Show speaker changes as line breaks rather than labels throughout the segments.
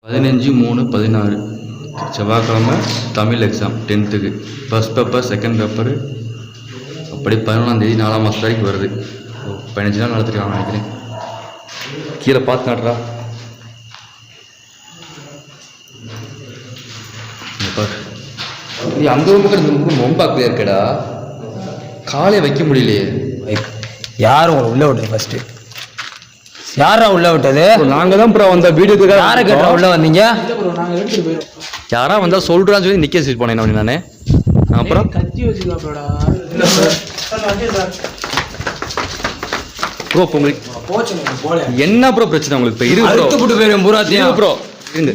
15/3/16 செவ்வாய்க்கிழமை Tamil exam 10th first paper second paper அப்படி 11ஆம் தேதி 4ஆம் மாதம் வரைக்கும் வருது. 15 நாள் நடத்திருக்காங்க நினைக்கிறேன். கீழே பார்த்து நடுறா நீ அந்த பக்கம் இந்த பக்கம் ரொம்ப அக்கறையாக இருக்கடா. காலே வைக்க முடியலையே.
யார் உங்களை உள்ள விட்டது? ஃபர்ஸ்ட் யாரா உள்ள விட்டது?
நாங்க தான் ப்ரோ வந்த வீடியோக்கு
யாரை கேட்டா உள்ள வந்தீங்க?
யாரா வந்தா சொல்றான்னு சொல்லி நிக்க வச்சுட்டு போனேன் நானு. அப்புறம் ப்ரோ என்ன ப்ரோ பிரச்சனை உங்களுக்கு? இப்போ இரு ப்ரோ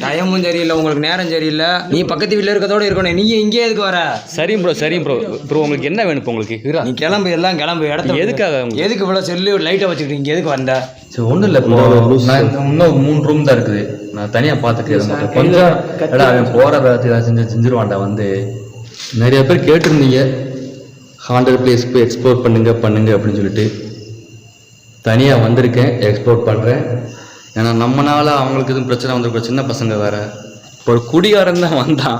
டைமும் சரியில்லை, உங்களுக்கு நேரம் சரியில்லை. நீ பக்கத்து வீட்டில் இருக்கதோட இருக்கணும். நீங்க இங்கே எதுக்கு வர?
சரி ப்ரோ உங்களுக்கு என்ன வேணும் இப்போ உங்களுக்கு?
நீ கிளம்பு, எல்லாம் கிளம்பு. இடத்த
எதுக்காக?
எதுக்கு இவ்வளோ செல்லு லைட்டை வச்சுக்கிட்டு இங்கே எதுக்கு வந்த?
சரி ஒன்றும் இல்லை ப்ரோ, நான் இன்னும் 3 ரூம் தான் இருக்குது. நான் தனியாக பார்த்துக்கிறேன். கொஞ்சம் அவன் போகிற வேலை செஞ்சிருவான்டா. வந்து நிறைய பேர் கேட்டிருந்தீங்க 100 பிளேஸ் போய் எக்ஸ்ப்ளோர் பண்ணுங்க அப்படின்னு சொல்லிட்டு தனியாக வந்திருக்கேன். எக்ஸ்ப்ளோர் பண்ணுறேன். ஏன்னா நம்மளால அவங்களுக்கு எதுவும் பிரச்சனை வந்துருக்க. சின்ன பசங்க வேற. ஒரு குடிகாரன் தான் வந்தான்.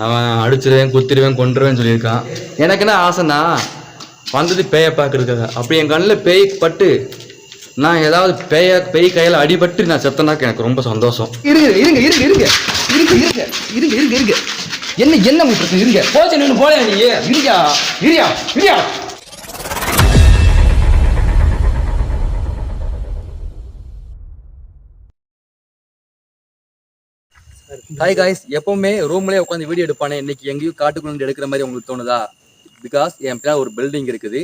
அவன் அடிச்சிருவேன், குத்திடுவேன், கொண்டுருவேன்னு சொல்லியிருக்கான். எனக்கு என்ன ஆசைன்னா வந்தது பேயை பார்க்கறதுக்காக. அப்படி என் கண்ணில் பேய் பட்டு நான் ஏதாவது பேய் கையில் அடிபட்டு நான் செத்தனாக்க எனக்கு ரொம்ப சந்தோஷம். இருங்க என்ன பிரச்சனை? இருங்க
போச்சு நின்று போல. நீ
இரியா ஹாய் காய்ஸ். எப்பவுமே ரூம்லேயே உட்காந்து வீடியோ எடுப்பானே, இன்னைக்கு எங்கேயும் காட்டுக்குள்ள எடுக்கிற மாதிரி உங்களுக்கு தோணுதா? பிகாஸ் என் பின்னாடி ஒரு பில்டிங் இருக்குது.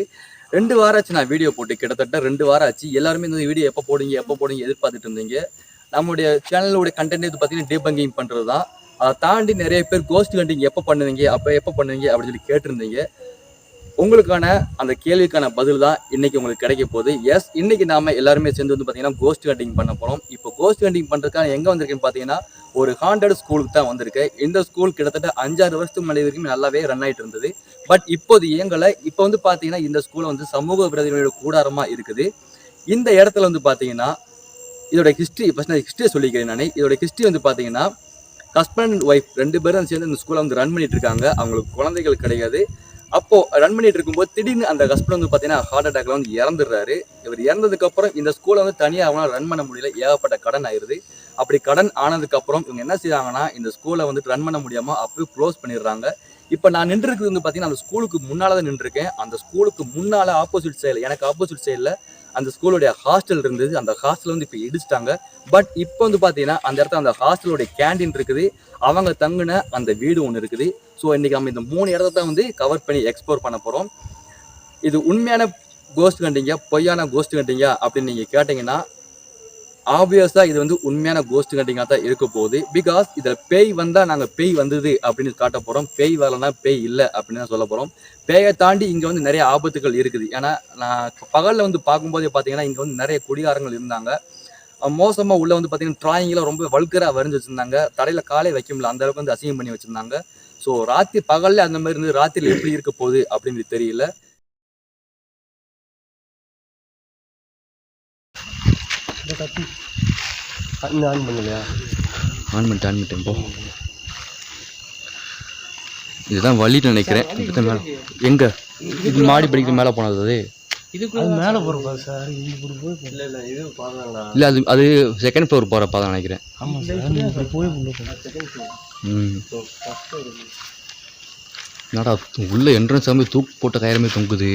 2 வாரம் ஆச்சு நான் வீடியோ போட்டு. கிட்டத்தட்ட 2 வாரம் ஆச்சு. எல்லாருமே இந்த வீடியோ எப்போ போடுங்க எதிர்பார்த்துட்டு இருந்தீங்க. நம்மளுடைய சேனலோடைய கண்டென்ட் இது பார்த்தீங்கன்னா டீபங்கிங் பண்ணுறது தான். அதை தாண்டி நிறைய பேர் கோஸ்ட் ஹண்டிங் எப்போ பண்ணுவீங்க அப்படின்னு சொல்லி கேட்டிருந்தீங்க. உங்களுக்கான அந்த கேள்விக்கான பதில் தான் இன்னைக்கு உங்களுக்கு கிடைக்க போகுது. எஸ், இன்னைக்கு நாம எல்லாருமே சேர்ந்து வந்து பார்த்தீங்கன்னா கோஸ்ட் ஹண்டிங் பண்ண போகிறோம். இப்போ கோஸ்ட் ஹண்டிங் பண்ணுறதுக்கான எங்கே வந்திருக்கேன்னு பார்த்தீங்கன்னா ஒரு ஹாண்டட் ஸ்கூலுக்கு தான் வந்திருக்கு. இந்த ஸ்கூல் கிட்டத்தட்ட 5-6 வருஷத்துக்கு முன்னாடி வரைக்கும் நல்லாவே ரன் ஆகிட்டு இருந்தது. பட் இப்போது இயங்கலை. இப்போ வந்து பார்த்தீங்கன்னா இந்த ஸ்கூல் வந்து சமூக விரோதிகளோட கூடாரமாக இருக்குது. இந்த இடத்துல வந்து பார்த்தீங்கன்னா இதோட ஹிஸ்ட்ரியை சொல்லிக்கிறேன் நான். இதோட ஹிஸ்ட்ரி வந்து பார்த்தீங்கன்னா ஹஸ்பண்ட் அண்ட் ஒய்ஃப் 2 பேரும் சேர்ந்து இந்த ஸ்கூலை வந்து ரன் பண்ணிட்டு இருக்காங்க. அவங்களுக்கு குழந்தைகள் கிடையாது. அப்போ ரன் பண்ணிட்டு இருக்கும்போது திடீர்னு அந்த ஹஸ்பண்ட் வந்து பார்த்தீங்கன்னா ஹார்ட் அட்டாக்ல வந்து இறந்துடுறாரு. இவர் இறந்ததுக்கு அப்புறம் இந்த ஸ்கூலை வந்து தனியாக அவங்களால ரன் பண்ண முடியல. ஏகப்பட்ட கடன் ஆயிருது. அப்படி கடன் ஆனதுக்கு அப்புறம் இவங்க என்ன செய்யறாங்கன்னா இந்த ஸ்கூலை வந்து ரன் பண்ண முடியாம அப்படியே க்ளோஸ் பண்ணிடுறாங்க. இப்போ நான் நின்று இருக்குது வந்து பார்த்தீங்கன்னா அந்த ஸ்கூலுக்கு முன்னால தான் நின்றுருக்கேன். அந்த ஸ்கூலுக்கு முன்னால எனக்கு ஆப்போசிட் சைடில் அந்த ஸ்கூலுடைய ஹாஸ்டல் இருந்தது. அந்த ஹாஸ்டல் வந்து இப்போ இடிச்சிட்டாங்க. பட் இப்போ வந்து பார்த்தீங்கன்னா அந்த இடத்துல அந்த ஹாஸ்டலுடைய கேண்டீன் இருக்குது. அவங்க தங்குன அந்த வீடு ஒன்று இருக்குது. ஸோ இன்னைக்கு நம்ம இந்த 3 இடத்த தான் வந்து கவர் பண்ணி எக்ஸ்ப்ளோர் பண்ண போகிறோம். இது உண்மையான கோஸ்ட் ஹண்டிங்கா பொய்யான கோஸ்ட் ஹண்டிங்கா அப்படின்னு நீங்கள் கேட்டிங்கன்னா ஆப்வியஸாக இது வந்து உண்மையான கோஸ்ட் ஹண்டிங்காக தான் இருக்க போகுது. பிகாஸ் இதில் பேய் வந்தால் நாங்கள் பேய் வந்தது அப்படின்னு காட்ட போகிறோம். பேய் வரலன்னா பேய் இல்லை அப்படின்னு தான் சொல்ல போகிறோம். பேயை தாண்டி இங்கே வந்து நிறைய ஆபத்துகள் இருக்குது. ஏன்னா நான் பகலில் வந்து பார்க்கும்போதே பார்த்தீங்கன்னா இங்கே வந்து நிறைய குடிகாரங்கள் இருந்தாங்க. மோசமாக உள்ள வந்து பார்த்தீங்கன்னா டிராயிங்லாம் ரொம்ப வல்கராக வரைஞ்சி வச்சுருந்தாங்க. தடையில் காலே வைக்க முடியல, அந்த அளவுக்கு வந்து அசிங்கம் பண்ணி வச்சுருந்தாங்க. ஸோ பகலில் அந்த மாதிரி இருந்து ராத்திரியில் எப்படி இருக்க போகுது அப்படின்னு தெரியல.
ஆன் பண்ணலையா?
ஆன் பண்ணிட்டேன் போ. இதுதான் வழின்னு நினைக்கிறேன். இதுதான் மேலே எங்க இது மாடி படிக்கிற மேலே போனது.
அது மேலே போகிறப்பா சார்.
இல்லை அது செகண்ட் ஃப்ளோர் போகிறப்பா தான் நினைக்கிறேன்.
ஆமாம் சார். போய்
என்னடா உள்ள என்ட்ரன்ஸ் ஆகும்போது தூக்கு போட்ட கயிறமே தொங்குது.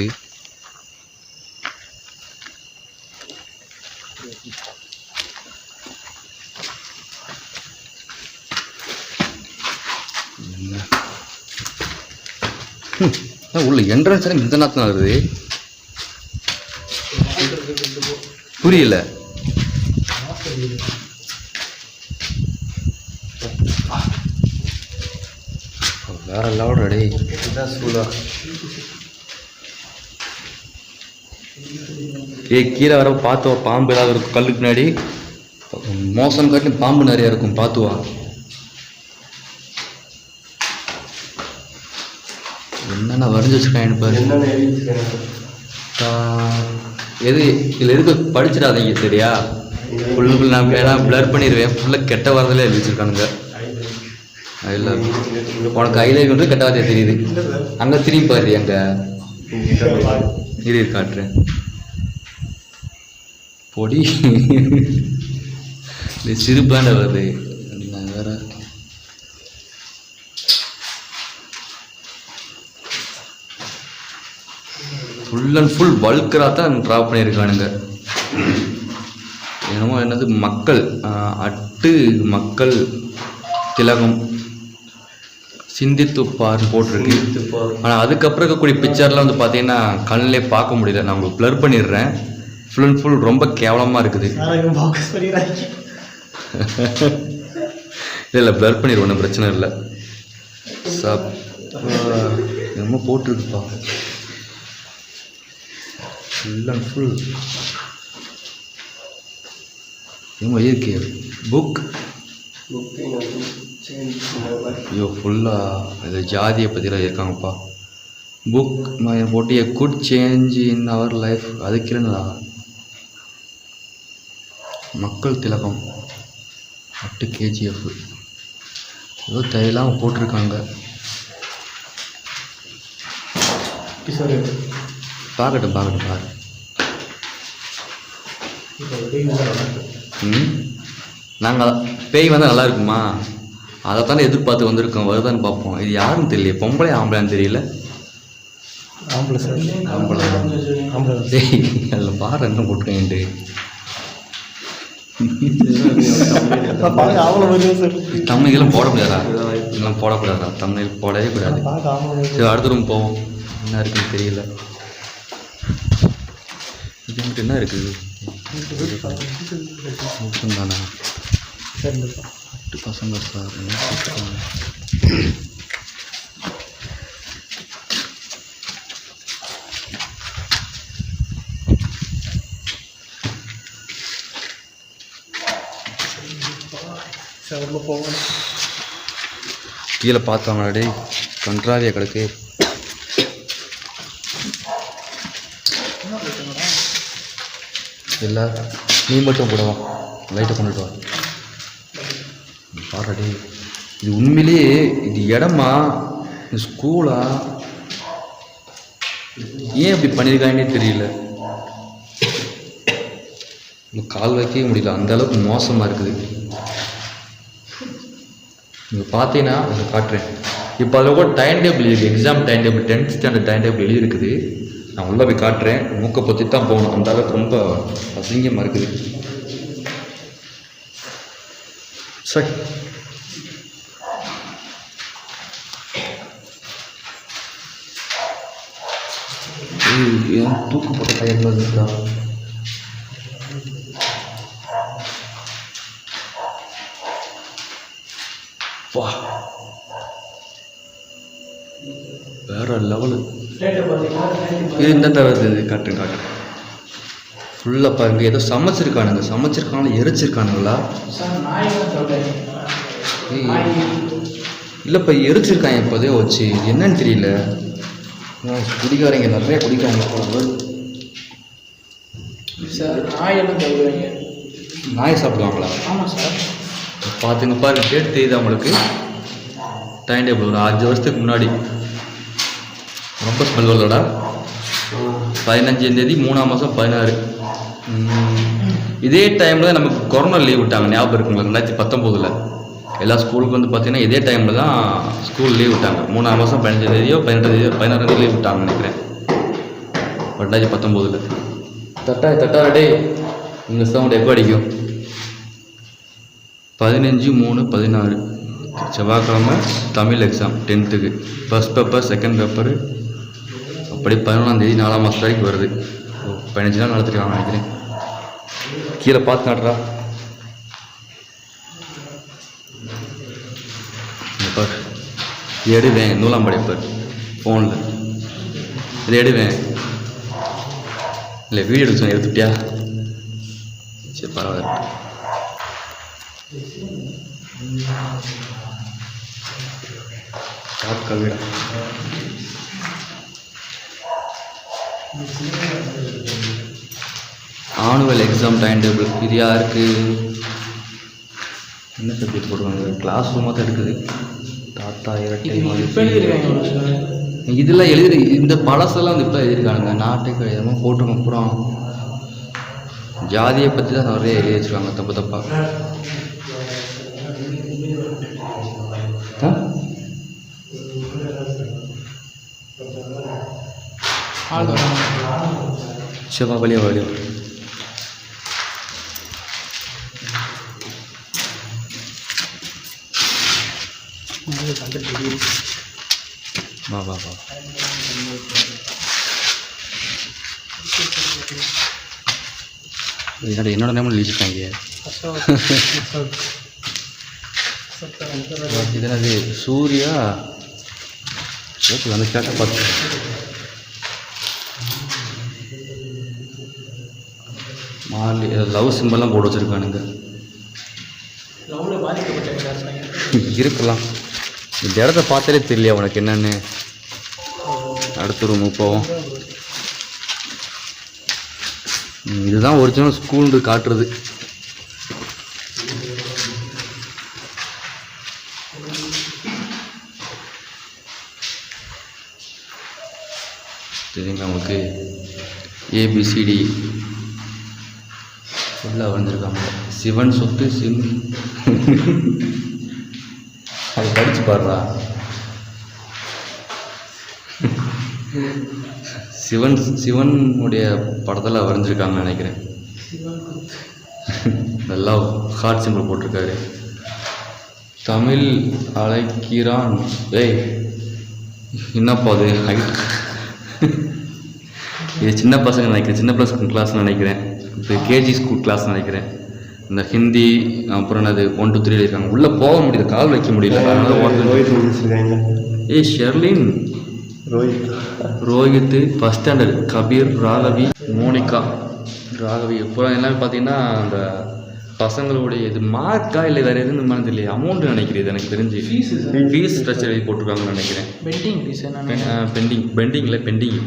உள்ள என்ட்ரன்ஸ் இந்த நேரத்தில் வருது. புரியல. வேற லெவல் ரெடி. கீழே வர பார்த்துவா. பாம்பு ஏதாவது இருக்கும் கல்லுக்கு பின்னாடி. மோசம் காட்டிலும் பாம்பு நிறைய இருக்கும், பார்த்துவா. என்னென்ன வரைஞ்சி வச்சுருக்காங்க பாரு. எது இதில் இருக்க படிச்சிடாதீங்க சரியா? ஃபுல் நான் வேணா ப்ளர் பண்ணிடுவேன். ஃபுல்லாக கெட்ட வார்த்தையில எழுதி வச்சிருக்கானுங்க. இல்லை உனக்கு ஐலைவ் வந்து கெட்ட வார்த்தையாக தெரியுது. அங்கே திரும்பி பாரு, அங்கே இது காட்டுறேன் பொடி. இது சிறுபாண்ட வருது. நான் வேற ஃபுல் அண்ட் ஃபுல் வல்கராக தான் ட்ரா பண்ணியிருக்கானுங்க. என்னமோ என்னது மக்கள் அட்டு மக்கள் திலகம் சிந்தித்துப்பார் போட்டிருக்கு. ஆனால் அதுக்கப்புறம் இருக்கக்கூடிய பிக்சர்லாம் வந்து பார்த்தீங்கன்னா கண்ணிலே பார்க்க முடியல. நான் உங்களுக்கு ப்ளர் பண்ணிடுறேன். ஃபுல் அண்ட் ஃபுல் ரொம்ப கேவலமாக இருக்குது. இல்லை ப்ளர் பண்ணிடுவோம், ஒன்றும் பிரச்சனை இல்லை. என்னமோ போட்டிருக்குப்பா ஃபுல் அண்ட் ஃபுல். என்னமோ இருக்கு புக். ஐயோ ஃபுல்லாக இது ஜாதியை பற்றிலாம் இருக்காங்கப்பா. புக் போட்டு a good change in our life. அதுக்கு இல்லைங்களா மக்கள் திலகம் அட்டு கேஜிஎஃப் ஏதோ தையெல்லாம் போட்டிருக்காங்க. பார்க்கட்டும் பாரு. நாங்கள் பேய் வந்தால் நல்லா இருக்குமா, அதைத்தானே எதிர்பார்த்து வந்திருக்கோம். வருதான்னு பார்ப்போம். இது யாருன்னு தெரியல, பொம்பளை ஆம்பளைன்னு தெரியல. ஆம்பளை அதில் பாரு என்ன போட்டிருக்கேன்ட்டு. தமிழ்லாம் போட முடியாதா? இதெல்லாம் போடக்கூடாதா? தமிழ் போடவே கூடாது. சரி அடுத்த ரூம் போவோம். என்ன இருக்குன்னு தெரியல. இது மட்டும் என்ன இருக்குது தானே பசங்க சார். கீழே பார்த்தாங்களா டே கன்றாவிய கிடக்கு. இல்லை நீ மட்டும் கூட வா, லைட்டை கொண்டுட்டு வா. பாருடே இது உண்மையிலேயே இது இடமா ஸ்கூலா? ஏன் இப்படி பண்ணியிருக்காங்கன்னே தெரியல. கால் வைக்கவே முடியல, அந்த அளவுக்கு மோசமாக இருக்குது. நீங்கள் பார்த்தீங்கன்னா அதை காட்டுறேன். இப்போ அதில் கூட டைம் டேபிள் இருக்குது, exam time table, 10th standard time table எழுதியிருக்குது. நான் உள்ளே போய் காட்டுறேன். மூக்கை பற்றி தான் போகணும், அந்த அளவுக்கு ரொம்ப அசிங்கமாக இருக்குது. சரி ஏன் தூக்கு போட்ட டயரில் இருக்கா? வா வேற லெவலு. இது இந்த வருது, காட்டுறேன். ஃபுல்லாக பாருங்க, ஏதோ சமைச்சிருக்கானுங்களா எரிச்சிருக்கானுங்களா? இல்லைப்பா எரிச்சிருக்காங்க இப்போதே வச்சு, என்னன்னு தெரியல. குடிக்காரங்க நிறைய குடிக்காங்க. நாய் சாப்பிடுவாங்களா?
ஆமாம் சார்.
பார்த்துங்க பாருங்க, டேட் தெரியுது அவங்களுக்கு. டைம் டேபிள் ஒரு 5 வருஷத்துக்கு முன்னாடி ரொம்ப ஸ்மெல் வரலடா. 15ஆம் தேதி 3ஆம் மாதம் 16. இதே டைமில் நமக்கு கொரோனா லீவ் விட்டாங்க, ஞாபகம் இருக்குங்களா? 2019 எல்லா ஸ்கூலுக்கு வந்து பார்த்தீங்கன்னா இதே டைமில் தான் ஸ்கூல் லீவ் விட்டாங்க. 3ஆம் மாதம் 15ஆம் தேதியோ 18ஆம் தேதியோ 16ஆம் தேதி லீவ் விட்டாங்கன்னு நினைக்கிறேன், 2019. தட்டாரடே இந்த சவுண்ட் எப்போ அடிக்கும்? 15/3/16 செவ்வாய்க்கிழமை Tamil exam 10th first paper, second paper. அப்படி 11ஆம் தேதி 4ஆம் மாதம் வரைக்கும் வருது. 15 நாள் நடத்திருக்காங்க நினைக்கிறேன். கீழே பார்த்து நடுறா. எடுவேன் நூலாம் படைப்பார் ஃபோனில். இதை எடுவேன் இல்லை, வீடியோ எடுத்து எடுத்துட்டியா? சரி பரவாயில்ல. கவிடா ஆனுவல் எக்ஸாம் டைம் டேபிள். இது யாருக்கு என்ன சப்ஜெக்ட் போடுவாங்க? கிளாஸ் ரூமாக தான் இருக்குது. தாத்தா இரட்டை இதெல்லாம் எழுதி இந்த பழசெல்லாம் வந்து இப்போ எழுதியிருக்கானுங்க. நாட்டுக்கு எதுவும் போட்டுருங்க. அப்புறம் ஜாதியை பற்றி தான் நிறைய எழுதி வச்சுருக்காங்க தப்பு தப்பா. சரி வழியா வழியா வா வா வா. என்னோட நேம் எழுதிட்டாங்க. இது என்னது? சூர்யா அந்த கேட்ட பார்த்து மாலி லவ் சிம்பிள்லாம் போட்டு வச்சுருக்கானுங்க. இருக்கலாம். இந்த இடத்த பார்த்தாலே தெரியலையா உனக்கு என்னன்னு? அடுத்த ரூம் போவோம். இதுதான் ஒரிஜினல் ஸ்கூல்னு காட்டுறது. தெரியுங்களா உங்களுக்கு? ஏபிசிடி ஃபுல்லாக வந்திருக்காங்க. சிவன் சொத்து சிம் அது படித்து பாடுறா. சிவனுடைய படத்தில் வரைஞ்சிருக்காங்கன்னு நினைக்கிறேன். நல்லா ஹார்ட் சிம்பிள் போட்டிருக்காரு. தமிழ் அழைக்கிறான். ஏய் என்னப்பா அது? ஹைட் இது சின்ன பசங்க நினைக்கிறேன். சின்ன ப்ளஸ் கிளாஸ்ன்னு நினைக்கிறேன். இப்போ கேஜி ஸ்கூல் கிளாஸ் நினைக்கிறேன். இந்த ஹிந்தி அப்புறம் அது 1 2 3 இருக்காங்க. உள்ளே போக முடியல, கால் வைக்க முடியல. ஏய் ஷெர்லின், ரோஹித் ஃபஸ்ட் ஸ்டாண்டர்ட், கபீர், ராகவி, மோனிகா, ராகவி. அப்புறம் எல்லாமே பார்த்தீங்கன்னா அந்த பசங்களுடைய இது மார்க்கா இல்லை வேறு எதுவும் மாதிரி தெரியல. அமௌண்ட் நினைக்கிறேன் எனக்கு தெரிஞ்சு. ஃபீஸ் ஸ்ட்ரக்சர் எழுதி போட்டிருக்காங்கன்னு நினைக்கிறேன். பெண்டிங் ஃபீஸ் என்ன? பெண்டிங்கில் பெண்டிங்.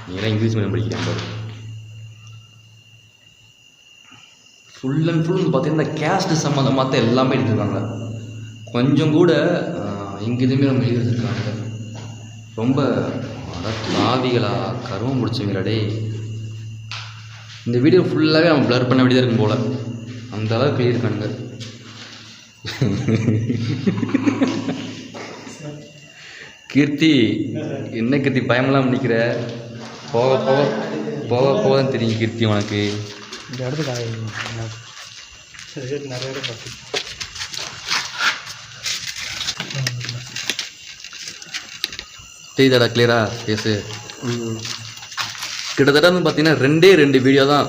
நீங்களாம் இங்கிலீஷ் மீடியம் படிக்கிறேன் பாரு. ஃபுல் அண்ட் ஃபுல் பார்த்தீங்கன்னா கேஸ்ட் சம்மந்தமாக தான் எல்லாமே எடுத்துருக்காங்க. கொஞ்சம் கூட இங்கே இதுவுமே நம்ம எழுதிருக்காங்க. ரொம்ப ஆவிகளா கருவம் முடிச்சவங்களே. இந்த வீடியோ ஃபுல்லாகவே நம்ம ப்ளர் பண்ண வேண்டியதாக இருக்கும் போல், அந்த அளவுக்கு எழுதியிருக்கானுங்க. கீர்த்தி என்ன கீர்த்தி பயமெல்லாம் நிற்கிற? போக போக போக போக தான் தெரியும் கீர்த்தி உனக்கு. இந்த இடத்துக்கு நிறைய தெரியுதாடா கிளியரா பேசு. கிட்டத்தட்ட வந்து பார்த்தீங்கன்னா 2 வீடியோ தான்.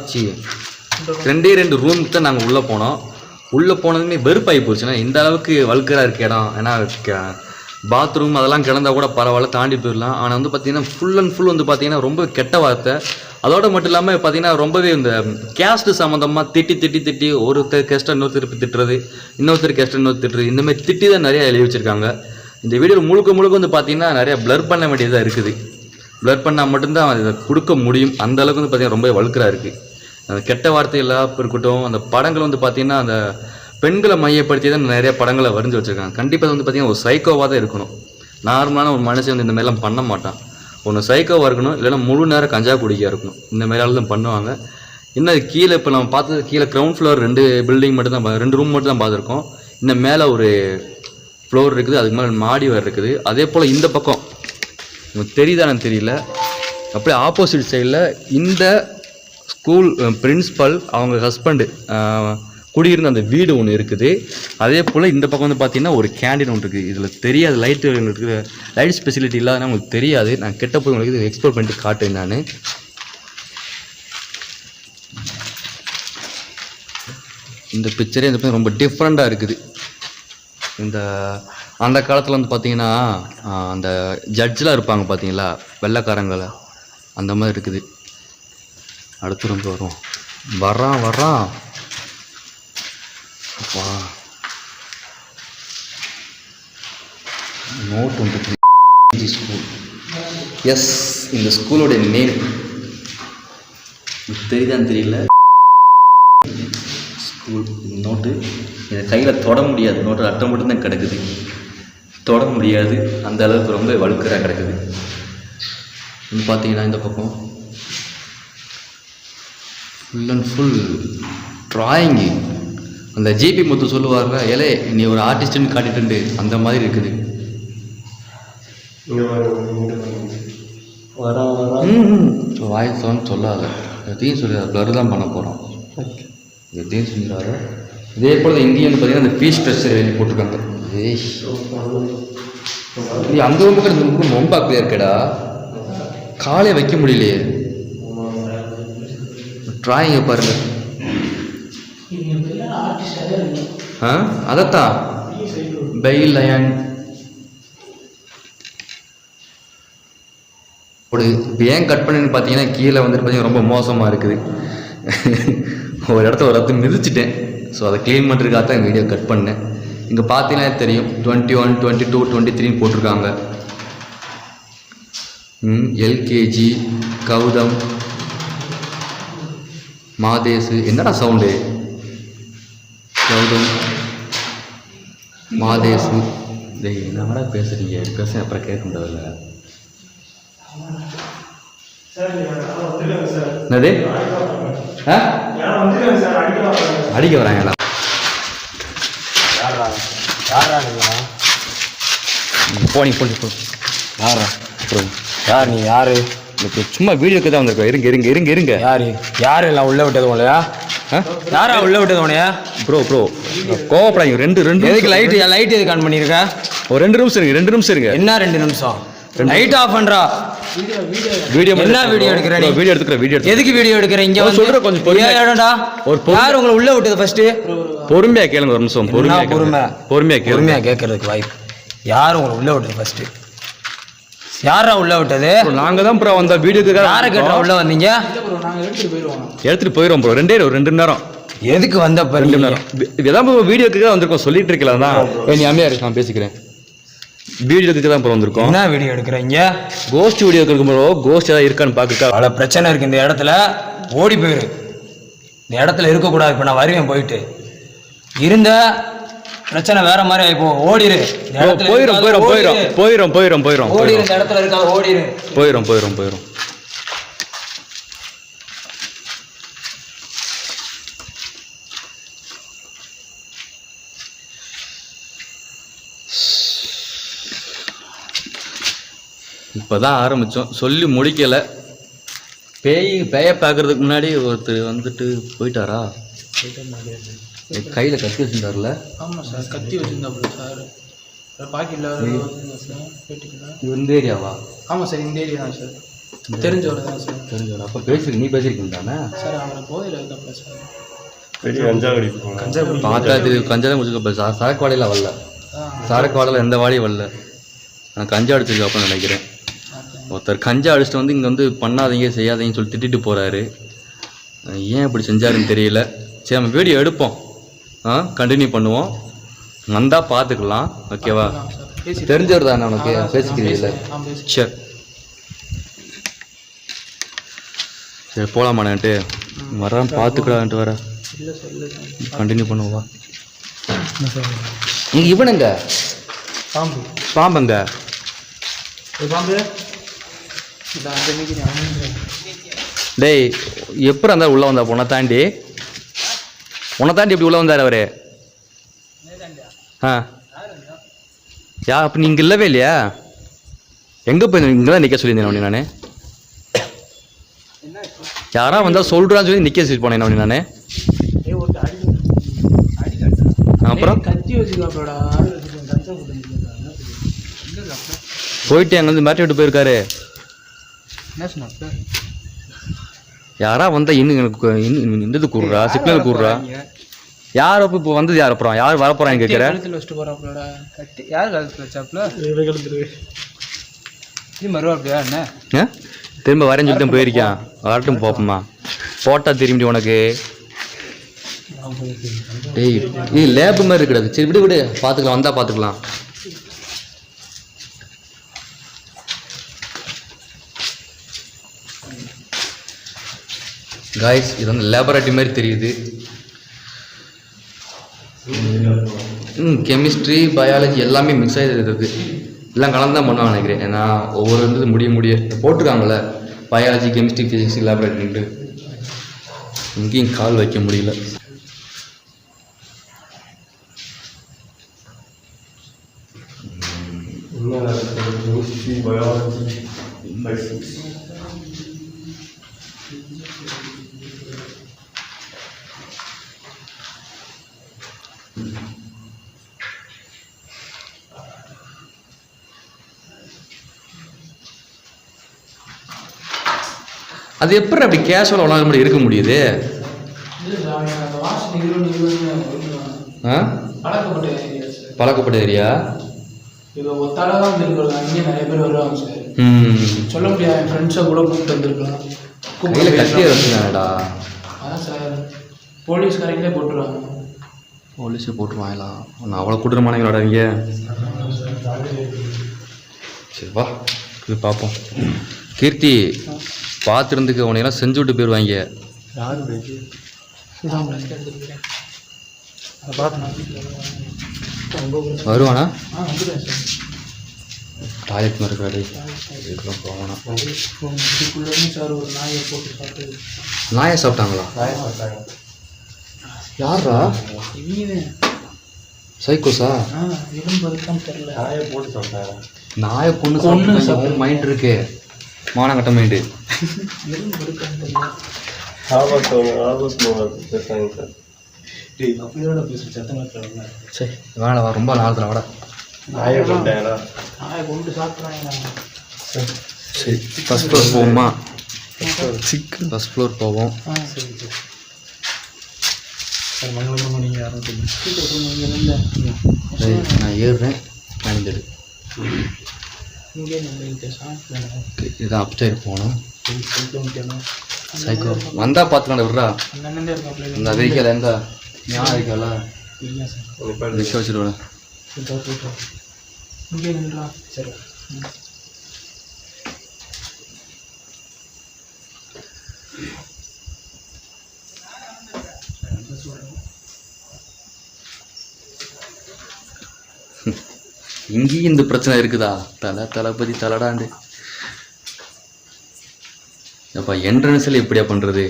2 ரூமுக்கு தான் நாங்கள் உள்ளே போனோம். உள்ளே போனதுமே வெறுப்பாகி போச்சுன்னா இந்த அளவுக்கு வல்கராக இருக்க இடம். ஏன்னா பாத்ரூம் அதெல்லாம் கிடந்தா கூட பரவாயில்ல, தாண்டி போயிடலாம். ஆனால் வந்து பார்த்தீங்கன்னா ஃபுல் அண்ட் ஃபுல் வந்து பார்த்தீங்கன்னா ரொம்ப கெட்ட வார்த்தை. அதோடு மட்டும் இல்லாமல் பார்த்தீங்கன்னா ரொம்பவே இந்த கேஸ்ட்டு சம்மந்தமாக திட்டி ஒருத்தர் கெஸ்ட்டை இன்னொருத்தர் திட்டுறது, இன்னொருத்தர் கெஸ்ட்டை இன்னொருத்தர் திட்டுறது, இந்தமாதிரி திட்டி தான் நிறையா எழுதி வச்சுருக்காங்க. இந்த வீடியோவில் முழுக்க வந்து பார்த்தீங்கன்னா நிறையா ப்ளர் பண்ண வேண்டியதாக இருக்குது. ப்ளர் பண்ணால் மட்டும்தான் அதை கொடுக்க முடியும். அந்த அளவுக்கு வந்து பார்த்தீங்கன்னா ரொம்ப வல்கராக இருக்குது. அந்த கெட்ட வார்த்தையெல்லாம் இருக்கட்டும். அந்த படங்கள் வந்து பார்த்தீங்கன்னா அந்த பெண்களை மையப்படுத்தி தான் நிறைய படங்களை வரைஞ்சி வச்சுருக்காங்க. கண்டிப்பாக வந்து பார்த்தீங்கன்னா ஒரு சைக்கோவாக தான் இருக்கணும். நார்மலான ஒரு மனுஷன் வந்து இந்த மாதிரிலாம் பண்ண மாட்டான். ஒன்று சைக்கோவாக இருக்கணும், இல்லைன்னா முழு நேரம் கஞ்சா குடிக்க இருக்கணும். இந்த மாதிரியால் தான் பண்ணுவாங்க. இன்னும் கீழே இப்போ நம்ம பார்த்தது கீழே கிரவுண்ட் ஃப்ளோர் 2 பில்டிங் மட்டும் தான், 2 ரூம் மட்டும் தான் பார்த்துருக்கோம். இன்னும் மேலே ஒரு ஃப்ளோர் இருக்குது, அதுக்கு மேலே மாடி வேறு இருக்குது. அதே போல் இந்த பக்கம் தெரியுதானு தெரியல, அப்படியே ஆப்போசிட் சைடில் இந்த ஸ்கூல் பிரின்ஸ்பல் அவங்க ஹஸ்பண்டு குடியிருந்த அந்த வீடு ஒன்று இருக்குது. அதே போல் இந்த பக்கம் வந்து பார்த்தீங்கன்னா ஒரு கேண்டீன் ஒன்று இருக்குது. இதில் தெரியாது, லைட்டு லைட் ஸ்பெசிலிட்டி இல்லாதனா உங்களுக்கு தெரியாது. நான் கிட்ட போய் உங்களுக்கு இது எக்ஸ்ப்ளோர் பண்ணிட்டு காட்டுறேன். நான் இந்த பிக்சரே இந்த ரொம்ப டிஃப்ரெண்ட்டாக இருக்குது. இந்த அந்த காலத்தில் வந்து பார்த்தீங்கன்னா அந்த ஜட்ஜெலாம் இருப்பாங்க பார்த்தீங்களா, வெள்ளைக்காரங்களை, அந்த மாதிரி இருக்குது. அடுத்து ரொம்ப வரான் வா நோட் 23 ஸ்கூல். எஸ், இந்த ஸ்கூலோடைய நேம் தெரியுதான்னு தெரியல. நோட்டு என் கையில் தொட முடியாது, நோட்டு அட்டை மட்டும்தான் கிடக்குது, தொட முடியாது, அந்த அளவுக்கு ரொம்ப வழுக்கராக கிடக்குது. இது பார்த்தீங்கன்னா இந்த பக்கம் ஃபுல் அண்ட் ஃபுல் ட்ராயிங்கு. அந்த ஜிபி முத்து சொல்லுவார்ல, ஏலே நீ ஒரு ஆர்டிஸ்ட்டுன்னு காட்டிட்டு அந்த மாதிரி இருக்குது. வாய்ஸ்ன்னு சொல்லாத, எதையும் சொல்லாத, ப்ளர் தான் பண்ண போகிறோம், எதையும் சொல்லாத. இதே போல் இங்கேயும் வந்து பார்த்தீங்கன்னா அந்த ஃபீஸ் ஸ்ட்ரக்சர் எழுதி போட்டிருக்காங்க. நீ அந்த பக்கம் இந்த பக்கம் ரொம்ப கிளியர் இருக்கடா, காலே வைக்க முடியலையே. ட்ராயிங்கை பாருங்க. அதைத்தான் பெயில் லயன் ஒரு இப்போ ஏன் கட் பண்ணுன்னு பார்த்தீங்கன்னா கீழே வந்துட்டு பார்த்தீங்கன்னா ரொம்ப மோசமாக இருக்குது. ஒரு இடத்த ஒரு இடத்துல மிதிச்சிட்டேன். ஸோ அதை க்ளீன் பண்ணுறதுக்காக தான் வீடியோ கட் பண்ணேன். இங்கே பார்த்தீங்கன்னா தெரியும் 21, 22, 23 போட்டிருக்காங்க. எல்கேஜி கௌதம் மாதேசு. என்னடா சவுண்டு? கௌதம் மாதேசு. என்னடா பேசுறீங்க? பேச அப்புறம் கேட்க முடியாதுல்ல. என்னது? அடிக்க வராங்களா? போனி போனி போ. யாரா அப்புறம் யார் நீ? யாரு? சும்மா வீடியோக்கு தான் வந்திருக்கோம். இருங்க இருங்க இருங்க இருங்க. யாரு எல்லாம் உள்ள விட்டது உனையா? யாரா உள்ள விட்டது உனையா? ப்ரோ கோவப்படாங்க. ரெண்டு எதுக்கு லைட் எதுக்கு ஆன் பண்ணியிருக்க? ஒரு 2 நிமிஷம் இருங்க, 2 நிமிஷம் இருங்க. என்ன 2 நிமிஷம்? லைட் ஆஃப் பண்றா. வீடியோ என்ன வீடியோ எடுக்கிற? நீ வீடியோ எடுத்துக்கிற. வீடியோ எதுக்கு வீடியோ எடுக்கிற? இங்க வந்து சொல்ற கொஞ்சம் பொறுமையாடா. ஒரு யார் உங்களை உள்ள விட்டது? ஃபர்ஸ்ட் பொறுமையா கேளுங்க. ஒரு நிமிஷம் பொறுமையா கேட்கறதுக்கு வாய்ப்பு. யார் உங்களை உள்ள விட்டது? ஃபர்ஸ்ட் யாரா உள்ள விட்டது? நாங்க தான் ப்ரோ வந்த வீடியோக்கு. யாரை கேட்டா உள்ள வந்தீங்க? எடுத்துட்டு போயிடுவோம் ப்ரோ. 2 மணி நேரம். எதுக்கு வந்த? 2 மணி நேரம். இதான் வீடியோக்கு தான் வந்திருக்கோம். சொல்லிட்டு இருக்கலாம் தான். நீ அமையா இருக்கு, நான் பேசிக்கிறேன். வீடியோக்கு தான் ப்ரோ வந்திருக்கோம். என்ன வீடியோ எடுக்கிறீங்க? கோஸ்ட் வீடியோ எடுக்கும் ப்ரோ. கோஸ்ட் ஏதாவது இருக்கான்னு பார்க்க. பல பிரச்சனை இருக்கு இந்த இடத்துல. ஓடி போயிரு. இந்த இடத்துல இருக்கக்கூடாது. இப்போ நான் வருவேன். போயிட்டு இருந்த பிரச்சனை வேற மாதிரி ஆயிப்போ. ஓடிரு. போயிரும். ஓடிரு. இந்த இடத்துல இருக்காது. ஓடிரு. போயிரும். இப்போதான் ஆரம்பித்தோம், சொல்லி முடிக்கலை. பேயை பார்க்கறதுக்கு முன்னாடி ஒருத்தர் வந்துட்டு போயிட்டாரா? கையில் கத்தி வச்சுருந்தார்ல?
ஆமாம் சார், கத்தி வச்சுருந்தாப்புல சார். பாக்கெட்டில்
இந்த ஏரியாவா?
ஆமாம் சார், இந்த ஏரியா தான் சார். தெரிஞ்சவர் தான் சார்.
தெரிஞ்சவர். அப்போ நீ பேசியிருக்கீங்க தானே
சார்? அவரை போதையில் இருக்காப்புல சார்.
கஞ்சா பார்த்தா தெரியும். கஞ்சா தான் முடிச்சுக்கப்ப. சரக்கு வாடையில் வரல. சரக்கு வாடையில் எந்த வாடையும் வரல. நான் கஞ்சா அடிச்சிருக்காப்பன்னு நினைக்கிறேன். ஒருத்தர் கஞ்சா அடிச்சுட்டு வந்து இங்கே வந்து பண்ணாதீங்க செய்யாதீங்கன்னு சொல்லி திட்டிட்டு போகிறாரு. ஏன் இப்படி செஞ்சாருன்னு தெரியல. சரி, நம்ம வீடியோ எடுப்போம், கண்டினியூ பண்ணுவோம். வந்தால் பார்த்துக்கலாம். ஓகேவா? தெரிஞ்சவர் தானே உனக்கு? பேசிக்கிறீங்கள? சரி போகலாமான்ட்டு வரான். பார்த்துக்கலான்ட்டு வர கண்டினியூ பண்ணுவா. இங்கே இவனுங்க பாம்புங்க. டேய், எப்படி இருந்தால் உள்ளே வந்தா? உன்னை தாண்டி எப்படி உள்ளே வந்தார் அவரு? அப்போ நீங்கள் இல்லவே இல்லையா? எங்கே போய் இங்கே தான் நிற்க சொல்லியிருந்தேன் நான். யாரா வந்தால் சொல்கிறான்னு சொல்லி நிற்க சொல்லி போனேன் நான். அப்புறம் போயிட்டு அங்கே வந்து மிரட்டி விட்டு போயிருக்காரு. யாரா வந்தா இன்னும் எனக்கு இந்த கூடுறா, சிக்னல் கூடுறா. யார் இப்போ வந்தது? யார் அப்புறம் யார் வரப்போறான்னு கேட்குறேன். திரும்ப வரேன்னு சொல்லிட்டு போயிருக்கான். வரட்டும் பார்ப்போம்மா. போட்டா திரும்பி உனக்கு. டேய், இது லேப் மாதிரி இருக்கிறது. சரி விடு பார்த்துக்கலாம். வந்தா பார்த்துக்கலாம். காய்ஸ், இது வந்து லேபரேட்டரி மாதிரி தெரியுது. கெமிஸ்ட்ரி பயாலஜி எல்லாமே மிக்ஸ் ஆகி இருக்குது. எல்லாம் கலந்து தான் பண்ணுவாங்க நினைக்கிறேன். ஏன்னா ஒவ்வொரு வந்து முடிய போட்டிருக்காங்கள்ல பயாலஜி கெமிஸ்ட்ரி ஃபிசிக்ஸ் லேபரேட்டரின்ட்டு. இங்கேயும் கால் வைக்க முடியல. அது எப்படி அப்படி கேஷுவலாக உலக மாதிரி இருக்க முடியுது? பழக்கப்பட்ட ஏரியா
சொல்ல முடியாது. என் ஃப்ரெண்ட்ஸை கூட கூப்பிட்டு வந்திருக்கலாம்.
கையில் கட்டியே வச்சுருந்தாங்கடா.
அதான் சார் போலீஸ்காரங்களே போட்டுருவாங்க.
போலீஸே போட்டுருவாங்களா? நான் அவ்வளோ கூட்டுறமானங்களோட இங்கே. சரி வா இது பார்ப்போம். கீர்த்தி பார்த்துருந்துக்கு உனையெல்லாம் செஞ்சு விட்டு போயிடுவாங்க. வருவானா? டாய்லெட் மாதிரி இருக்காடி இதுக்கெல்லாம் போவானா? நாயை சாப்பிட்டாங்களா? யாரா? சைக்கோஸா? நாயை பொண்ணு மைண்ட் இருக்கு. மானங்கட்ட மைண்டு. சரி வேணா வா, ரொம்ப நாளத்தில் வாடா. சரி ஃபஸ்ட் ஃப்ளோர் போவோமா? ஃபஸ்ட் ஃப்ளோர் போவோம். நான் ஏறுறேன். நனைஞ்சிடு. இதுதான் அப்ஸ்டைர் போகணும். சைக்கோ வந்தா பார்த்துக்கணும். விட்றா இந்த வெஹிக்கல் எந்த ஞாபகம் இருக்கல விஷயம் வச்சுருவேன். இங்கேயும் இந்த பிரச்சனை இருக்குதா? தளபதி தலடாண்டு. அப்பா என்ட்ரன்ஸில் எப்படியா பண்ணுறது?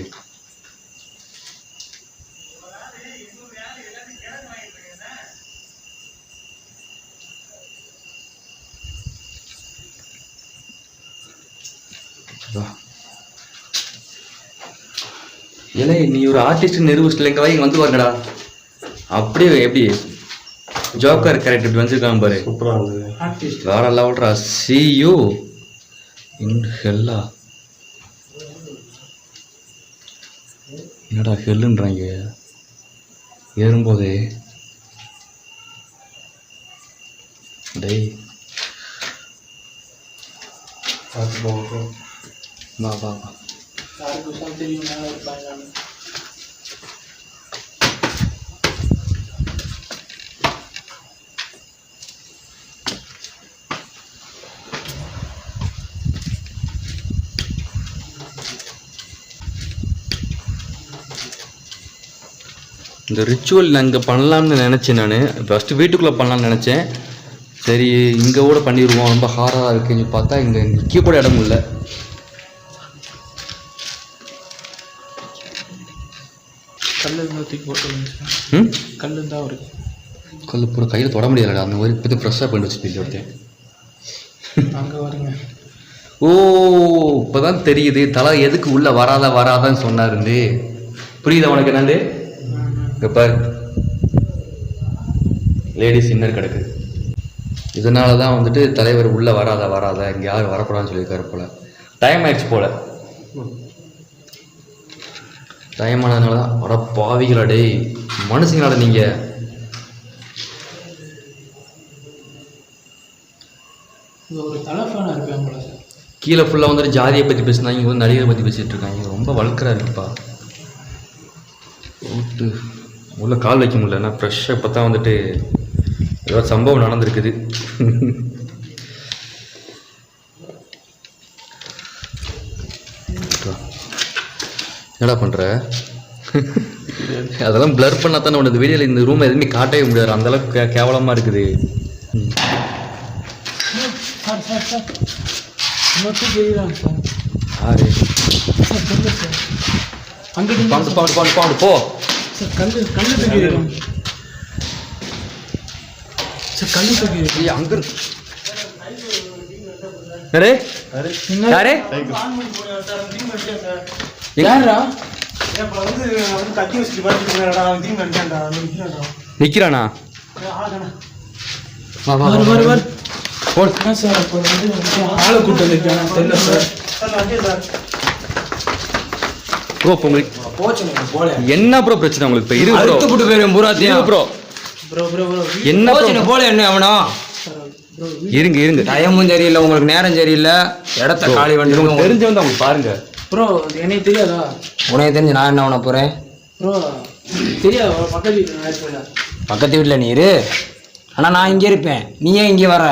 இல்லை நீ ஒரு ஆர்டிஸ்ட் நிரூபிச்சிட்டு எங்க இங்கே வந்து பாருங்கடா. அப்படியே எப்படி ஜோக்கர் கேரக்டர் இப்படி வந்துருக்காங்க பாரு. வேற லெவல்ரா. C you in ஹெல்லா. என்னடா ஹெல்லுன்றாங்க ஏறும்போதே. டேய் வா வா வா. இந்த ரிச்சுவல் நான் இங்கே பண்ணலாம்னு நினச்சேன். நான் ஃபஸ்ட்டு வீட்டுக்குள்ளே பண்ணலான்னு நினச்சேன். சரி இங்கே கூட பண்ணிடுவோம், ரொம்ப ஹாராக இருக்குன்னு பார்த்தா இங்கே நிற்க கூட இடம் இல்லை.
கல் தான் இருக்கு.
கல் பூரா கையில் தொட முடியலடா. அந்த மாதிரி இப்போ ஃப்ரெஷ்ஷாக பண்ணி வச்சுட்டு ஒருத்தன்
அங்கே வருங்க.
ஓ இப்போ தான் தெரியுது தலை எதுக்கு உள்ளே வராதான்னு சொன்னாருந்து. புரியுதா உனக்கு? என்னது இப்போ லேடிஸ் இன்னர் கிடக்கு. இதனால தான் வந்துட்டு தலைவர் உள்ளே வராதா இங்கே யாரும் வரக்கூடாதுன்னு சொல்லியிருக்காரு போல். டைம் ஆயிடுச்சு போல். டைம் ஆனதுனால தான். அட பாவிகளா டேய் மனுஷங்களாட நீங்கள்.
ஒரு தலைஃபோனாக இருப்பேன் போல சார்.
கீழே ஃபுல்லாக வந்துட்டு ஜாதியை பற்றி பேசுனாங்க, இங்கே வந்து நடிகரை பற்றி பேசிகிட்டு இருக்காங்க. ரொம்ப வளர்க்குறா இருக்குப்பா. ஓட்டு உள்ள கால் வைக்க முடியல. ஏன்னா ஃப்ரெஷ்ஷாக இப்போ தான் வந்துட்டு ஏதோ சம்பவம் நடந்திருக்குது. என்னடா பண்ணுற? அதெல்லாம் பிளர் பண்ணா தானே உனது வீடியோல இந்த ரூம் எதுவுமே காட்டவே முடியாது, அந்த அளவுக்கு கேவலமா இருக்குது.
சார் சார் சார் இன்னொருத்தர் தெரியுறாங்க சார்.
யாரு?
சார் தெரியல சார். அங்கிட்டு
பாண்டு போ
சார். கல்லு தூக்கிடுறாங்க சார். கல்லு தூக்கி
அங்க யாரு யாரு
யாரா
நிக்கிறானா?
ஆளை கூட்டு வந்துருக்கானா தெரியல சார்.
ப்ரோ என்ன ப்ரோ பிரச்சனை உங்களுக்கு? இப்போ இரு ப்ரோ
போட்டு போயிரும் பூராத்தையும்
ப்ரோ என்ன
போல என்ன அவனா
இருங்க
டைமும் சரியில்லை, உங்களுக்கு நேரம் சரியில்லை, இடத்த காலி பண்ணி
தெரிஞ்சு வந்து அவங்க பாருங்க.
ப்ரோ எனக்கு தெரியாதா?
உனக்கு தெரிஞ்சு நான் என்ன பண்ண போறேன்?
ப்ரோ தெரியாதா? பக்கத்து வீட்டில்
பக்கத்து வீட்டில் நீ இரு, ஆனால் நான் இங்கே இருப்பேன். நீ ஏன் இங்கே வர?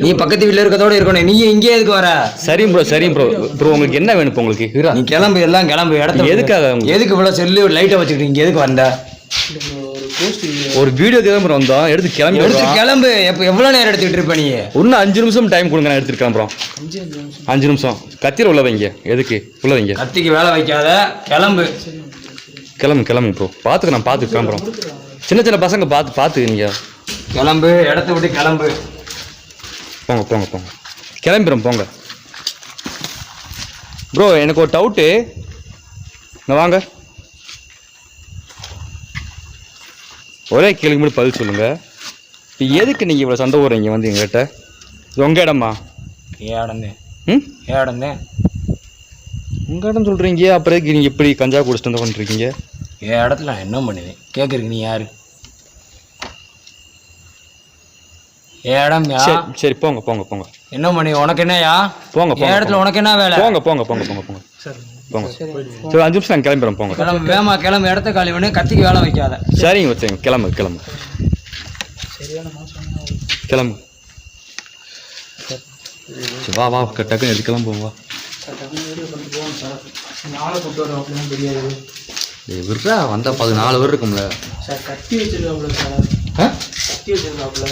நீ பக்கத்து வீட்டில் இருக்கதோட இருக்கணும், நீ இங்கே எதுக்கு வர?
சரிங்க ப்ரோ உங்களுக்கு என்ன வேணும் இப்போ உங்களுக்கு?
நீ கிளம்பு, எல்லாம் கிளம்பு. இடத்த
எதுக்காக?
எதுக்கு இவ்வளோ செல்லு லைட்டை வச்சுக்கிட்டு இங்கே எதுக்கு வந்த?
ஒரு வீடியோக்கு தான் ப்ரோ வந்தோம், எடுத்து
கிளம்பு. எப்போ எவ்வளோ நேரம் எடுத்துக்கிட்டு இருப்ப நீ?
இன்னும் 5 நிமிஷம் டைம் கொடுங்க, நான் எடுத்துட்டு கிளம்புறோம். 5 நிமிஷம் கத்திர உள்ள வைங்க. எதுக்கு உள்ள வைங்க?
கத்திக்கு வேலை வைக்காத, கிளம்பு.
கிளம்புங்க ப்ரோ. நான் பார்த்து கிளம்புறோம். சின்ன பசங்க பார்த்து நீங்கள்
கிளம்பு, இடத்த விட்டு கிளம்பு.
போங்க கிளம்பிடுறோம் போங்க. ப்ரோ எனக்கு ஒரு டவுட்டு, நான் வாங்க ஒரே கேள்வி மட்டும் பதில் சொல்லுங்கள். இப்போ எதுக்கு நீங்கள் இவ்வளோ சண்டை போடுறீங்க வந்து எங்ககிட்ட? இது உங்கள் இடமா?
ஏடந்தேன்.
உங்கள் இடம் சொல்கிறீங்க, அப்புறம் நீங்கள் இப்படி கஞ்சா குடிச்சிட்டு வந்து பண்ணிருக்கீங்க?
என் இடத்துல நான் என்ன பண்ணுவேன் கேட்குறீங்க? நீ யாரு? இடம்
சரி போங்க.
என்ன பண்ணி உனக்கு என்னயா?
போங்க
இடத்துல உனக்கு என்ன வேலை?
போங்க சரி 5 நிமிஷம் நான் கிளம்புறேன். போங்க
கிளம்பு, வேமா கிளம்பு. இடத்த காலி பண்ணி கத்திக்கு வேலை வைக்காத.
சரிங்க கிளம்பு வா டக்குன்னு எடுத்து கிளம்புவோம். வா விட்றா வந்தா 14 பேர் இருக்கும்ல
சார். கத்தி வச்சிருக்காப்புல சார். கத்தி வச்சிருக்காப்புல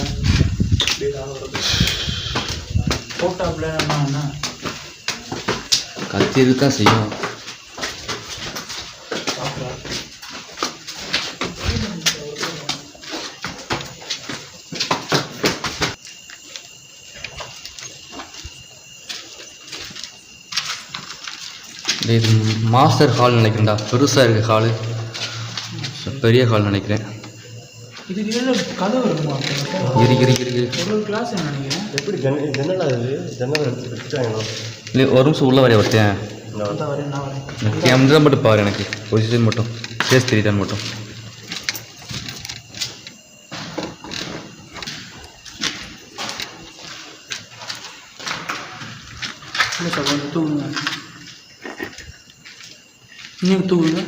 போட்டாப்புல என்ன
கத்தி இதுதான் செய்யும். இது மாஸ்டர் ஹால் நினைக்கிறேன்டா, பெருசாக இருக்குது ஹாலு, பெரிய ஹால் நினைக்கிறேன்.
இதுக்கு கதவு இருக்குமா? ஒரு கிளாஸ் நினைக்கிறேன்.
எப்படி ஜன்னல் வச்சுட்டாங்களோ?
இல்லை ஒரு நிமிஷம் உள்ள வரைய ஒருத்தேன். கேமரா மட்டும் பாரு, எனக்கு பொசிஷன் மட்டும் ஃபேஸ் தெரியுதான்னு மட்டும்.
இல்லை சார் கொஞ்சம் தூங்குங்க. இன்னும் தூங்குங்க.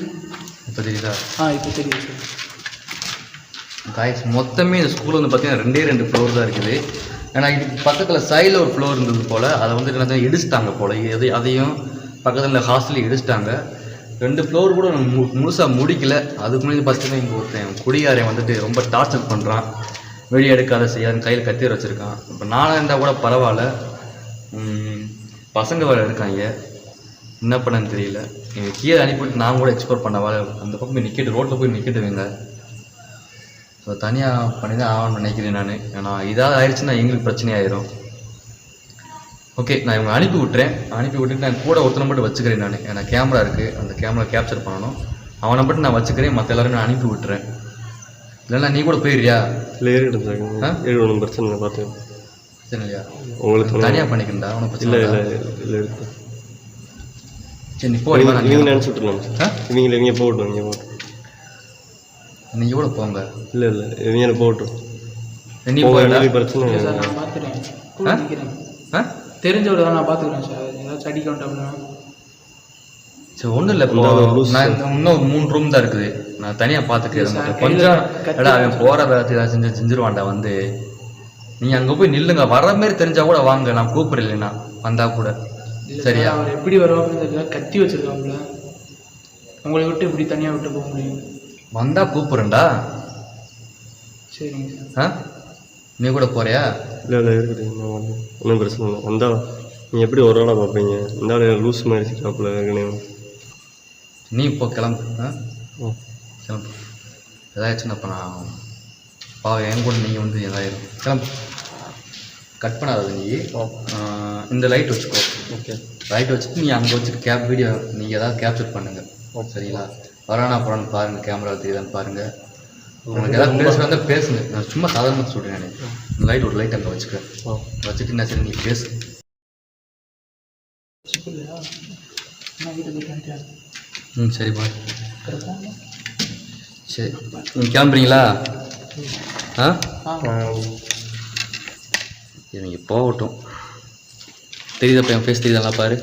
இப்போ தெரியுதா?
இப்போ தெரியுது சார்.
காய்ஸ் மொத்தமே இந்த ஸ்கூல் வந்து பார்த்தீங்கன்னா 2 ஃப்ளோர் தான் இருக்குது. ஏன்னா இதுக்கு பக்கத்தில் சைடில் ஒரு ஃப்ளோர் இருந்தது போல், அதை வந்து என்ன இடிச்சிட்டாங்க போல். அதையும் பக்கத்தில் ஹாஸ்டலில் இடிச்சிட்டாங்க. 2 ஃப்ளோர் கூட முழுசாக முடிக்கல. அதுக்கு முன்னாடி பார்த்தீங்கன்னா இங்கே ஒருத்தன் குடிகாரன் வந்துட்டு ரொம்ப டார்ச்சர் பண்ணுறான். வெளியே எடுக்காத செய்யாதுன்னு கையில் கத்திர வச்சுருக்கான். இப்போ நானாக இருந்தால் கூட பரவாயில்ல, பசங்க வேலை இருக்காங்க, என்ன பண்ணன்னு தெரியல. எங்கள் கீழே அனுப்பிவிட்டு நான் கூட எக்ஸ்ப்ளோர் பண்ண வேலை அந்த பக்கம் போய் நிற்கிட்டு, ரோட்டில் போய் நிற்கிட்டு வைங்க. ஸோ தனியாக பண்ணி தான் ஆகணும்னு நினைக்கிறேன் நான். ஏன்னா இதாவது ஆயிடுச்சுன்னா எங்களுக்கு பிரச்சனை ஆயிரும். ஓகே நான் இவங்க அனுப்பி விட்டுட்டு நான் கூட ஒருத்தனை மட்டும் வச்சுக்கிறேன். நான் ஏன்னா கேமரா இருக்குது, அந்த கேமரா கேப்சர் பண்ணணும். அவனை மட்டும் நான் வச்சுக்கிறேன், மற்ற எல்லாரும் நான் அனுப்பி விட்டுறேன். இல்லைன்னா நீ கூட போயிடுறியா?
இல்லை இருக்கட்டும் சார், ஒன்றும் பிரச்சனை இல்லை, பார்த்து
பிரச்சனை இல்லையா?
உங்களுக்கு
தனியாக பண்ணிக்கிறேன்டா, அவனை பிரச்சனை
இல்லை இருக்கு.
சரி நீ போய்
நீங்கள் நினச்சி விட்டுருலாம் சார். இவங்க போகட்டும், நீங்கள் போகட்டும்.
நீங்கள் கூட போங்க.
இல்லை இவங்க போகட்டும்.
நீ போய்
பிரச்சனை
சார் நான் பார்த்துக்கிறேன். தெரிஞ்சவர் தான் நான் பார்த்துக்கிறேன் சார். ஏதாச்சும் அடிக்க வேண்டாம்.
சரி ஒன்றும் இல்லை, இப்போ நான் இன்னும் 3 ரூம் தான் இருக்குது, நான் தனியாக பார்த்துக்கிறேன். கொஞ்சம் அவன் போகிற வேலை செஞ்சிருவான்டா. வந்து நீங்கள் அங்கே போய் நில்லுங்க, வர்ற மாதிரி தெரிஞ்சால் கூட வாங்க, நான் கூப்பிடலைண்ணா வந்தால் கூட. சரியா?
அவர் எப்படி வருவாங்க? கத்தி வச்சிருக்காங்களா? உங்களை விட்டு இப்படி தனியாக விட்டு போக முடியும்?
வந்தால் கூப்பிட்றேன்டா.
சரிங்க சார்.
நீ கூட போறியா?
இல்லை இருக்குது, நான் வரேன், ஒன்றும் பிரச்சனை இல்லை. வந்தா நீங்கள் எப்படி ஒரு ஆளாக பார்ப்பீங்க? இந்த ஆள் லூஸ் மாதிரி சிக்காப்பில் இருக்கணும்.
நீ இப்போ கிளம்பு. கிளம்பு. ஏதாச்சும் அப்போ நான் என் கூட நீங்கள் வந்து ஏதாயிரும். கிளம்பு. கட் பண்ணாத நீ. இந்த லைட் வச்சுக்கோ. ஓகே, லைட் வச்சுட்டு நீ அங்கே வச்சுட்டு வீடியோ நீங்கள் ஏதாவது கேப்சர் பண்ணுங்கள். சரிங்களா? வரானா போகிறான்னு பாருங்கள், கேமரா தெரியுதான்னு பாருங்கள். உங்களுக்கு ஏதாவது பேச வந்தால் பேசுங்க. நான் சும்மா சாதாரணமாக சொல்கிறேன். நான் லைட் ஒரு லைட் அங்கே வச்சுக்க. வச்சுட்டு என்ன சரி நீ பேசு. சரி பா. சரி நீங்கள் கிளம்புறீங்களா? இவங்க போகட்டும். தெரியுதாப்பா என் ஃபேஸ் தெரியுதா பாரு.